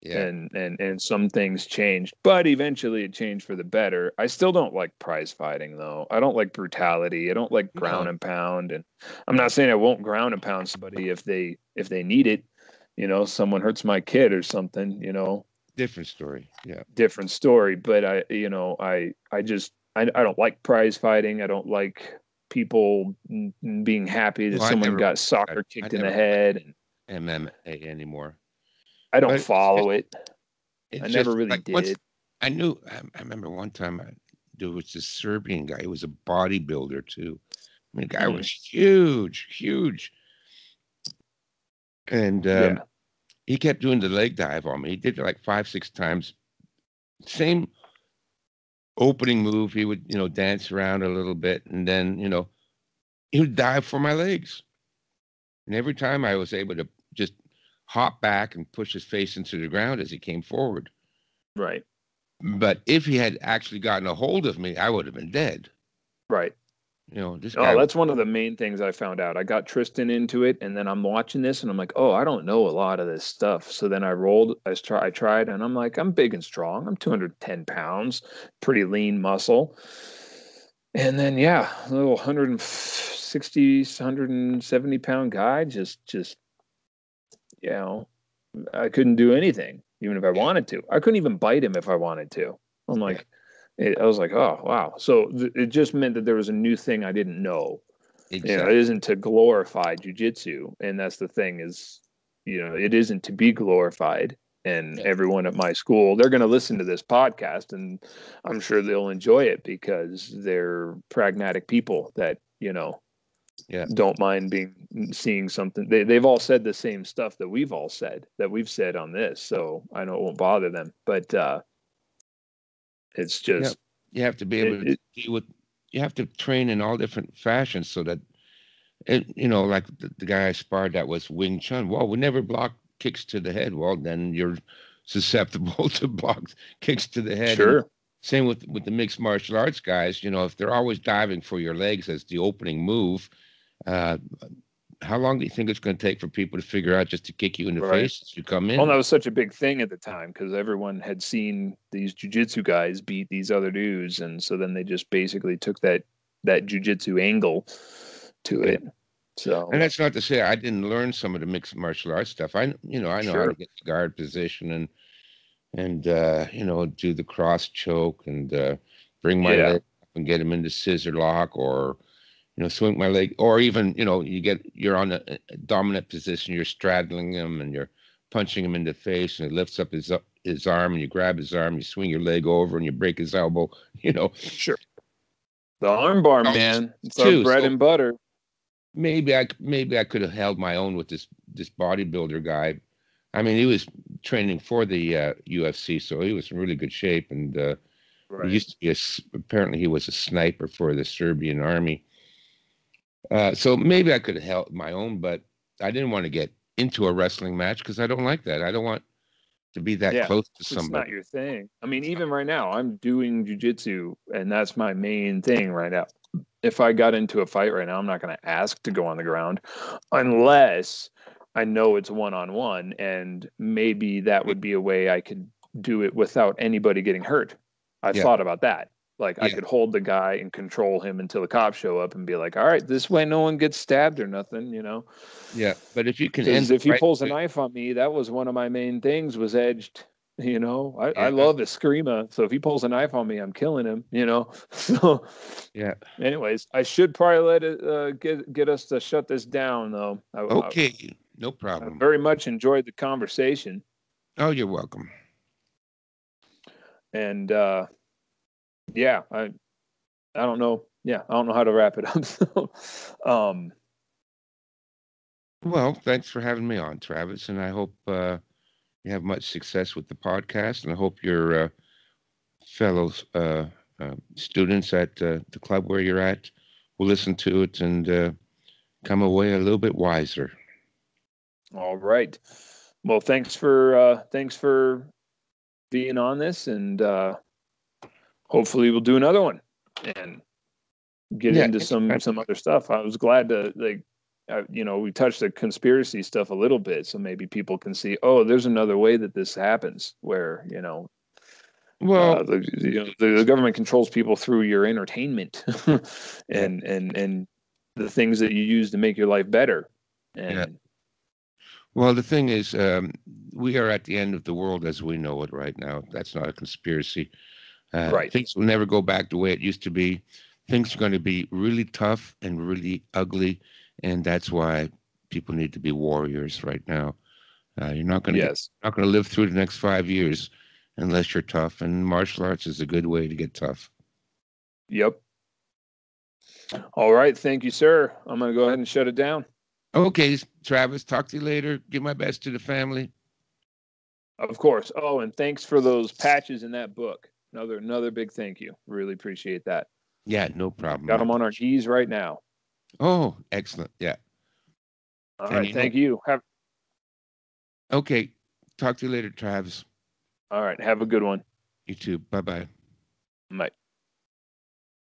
and some things changed, but eventually it changed for the better. I still don't like prize fighting, though. I don't like brutality. I don't like ground and pound. And I'm not saying I won't ground and pound somebody if they need it. You know, someone hurts my kid or something, you know. Different story. Yeah. Different story. But I don't like prize fighting. I don't like people being happy that someone got soccer kicked in the head. And MMA anymore. I don't follow it. I never really did. I remember one time there was this Serbian guy. He was a bodybuilder too. I mean, the guy was huge. And he kept doing the leg dive on me. He did it like 5-6 times. Same opening move. He would, you know, dance around a little bit, and then, you know, he would dive for my legs. And every time I was able to just hop back and push his face into the ground as he came forward. Right. But if he had actually gotten a hold of me, I would have been dead. Right. You know, this guy. Oh, that's one of the main things I found out. I got Tristan into it, and then I'm watching this, and I'm like, oh, I don't know a lot of this stuff. So then I tried, and I'm like, I'm big and strong. I'm 210 pounds, pretty lean muscle. And then, a little 160, 170 pound guy, just, you know, I couldn't do anything, even if I wanted to. I couldn't even bite him if I wanted to. I'm like, I was like, oh, wow. So it just meant that there was a new thing I didn't know. Exactly. You know, it isn't to glorify jiu-jitsu. And that's the thing is, you know, it isn't to be glorified. And everyone at my school, they're going to listen to this podcast, and I'm sure they'll enjoy it because they're pragmatic people that, you know, don't mind seeing something. They've all said the same stuff that we've said on this. So I know it won't bother them, but it's just, you have to be able to deal with, you have to train in all different fashions so that, you know, like the guy I sparred that was Wing Chun. Well, we never block kicks to the head. Well, then you're susceptible to block kicks to the head. Sure. Same with the mixed martial arts guys. If they're always diving for your legs as the opening move, uh, how long do you think it's going to take for people to figure out just to kick you in the Right. face as you come Well, in? that was such a big thing at the time because everyone had seen these jujitsu guys beat these other dudes, and so then they just basically took that jujitsu angle to Yeah. it. So And that's not to say I didn't learn some of the mixed martial arts stuff. I know how to sure, get the guard position and do the cross choke and bring my yeah, leg up and get him into scissor lock, or swing my leg, or even you're on a dominant position, you're straddling him and you're punching him in the face, and he lifts up his arm, and you grab his arm, you swing your leg over, and you break his elbow. sure. The armbar, All these man, it's our too. bread So and butter. maybe I could have held my own with this bodybuilder guy. I mean, he was training for the UFC, so he was in really good shape, and he Right. used to be apparently he was a sniper for the Serbian army. So maybe I could have held my own, but I didn't want to get into a wrestling match because I don't like that. I don't want to be that Yeah, close to it's not somebody. your thing. I mean, even right now, I'm doing jujitsu, and that's my main thing right now. If I got into a fight right now, I'm not going to ask to go on the ground unless I know it's one on one, and maybe that would be a way I could do it without anybody getting hurt. I Yeah, thought about that. Like I yeah, could hold the guy and control him until the cops show up and be like, "All right, this way no one gets stabbed or nothing," you know. yeah. But if you can Because end it if he right, pulls a knife on me, that was one of my main things was edged. You know, I yeah, love Eskrima. So if he pulls a knife on me, I'm killing him, you know. So yeah. anyways, I should probably let it get us to shut this down though. Okay, no I problem. very much enjoyed the conversation. Oh, you're welcome. And yeah, I don't know. Yeah, I don't know how to wrap it up. So Well, thanks for having me on, Travis, and I hope you have much success with the podcast, and I hope your fellow students at the club where you're at will listen to it and come away a little bit wiser. all right. Well, thanks for being on this, and hopefully we'll do another one and get Yeah, into anytime. some other stuff. I was glad to we touched the conspiracy stuff a little bit, so maybe people can see, oh, there's another way that this happens, where Well, the government controls people through your entertainment yeah, and the things that you use to make your life better. yeah. And Well, the thing is, we are at the end of the world as we know it right now. That's not a conspiracy. right, Things will never go back the way it used to be. Things are going to be really tough and really ugly, and that's why people need to be warriors right now. You're yes, not going to live through the next 5 years unless you're tough, and martial arts is a good way to get tough. yep. All right, thank you, sir. I'm gonna go ahead and shut it down. Okay, Travis, talk to you later. Give my best to the family. Of course. Oh, and thanks for those patches in that book. Another big thank you. Really appreciate that. Yeah, no problem. Got My them on our pleasure. keys right now. Oh, excellent. Yeah. All And right. Thank you. okay, talk to you later, Travis. All right. Have a good one. You too. Bye bye. Bye.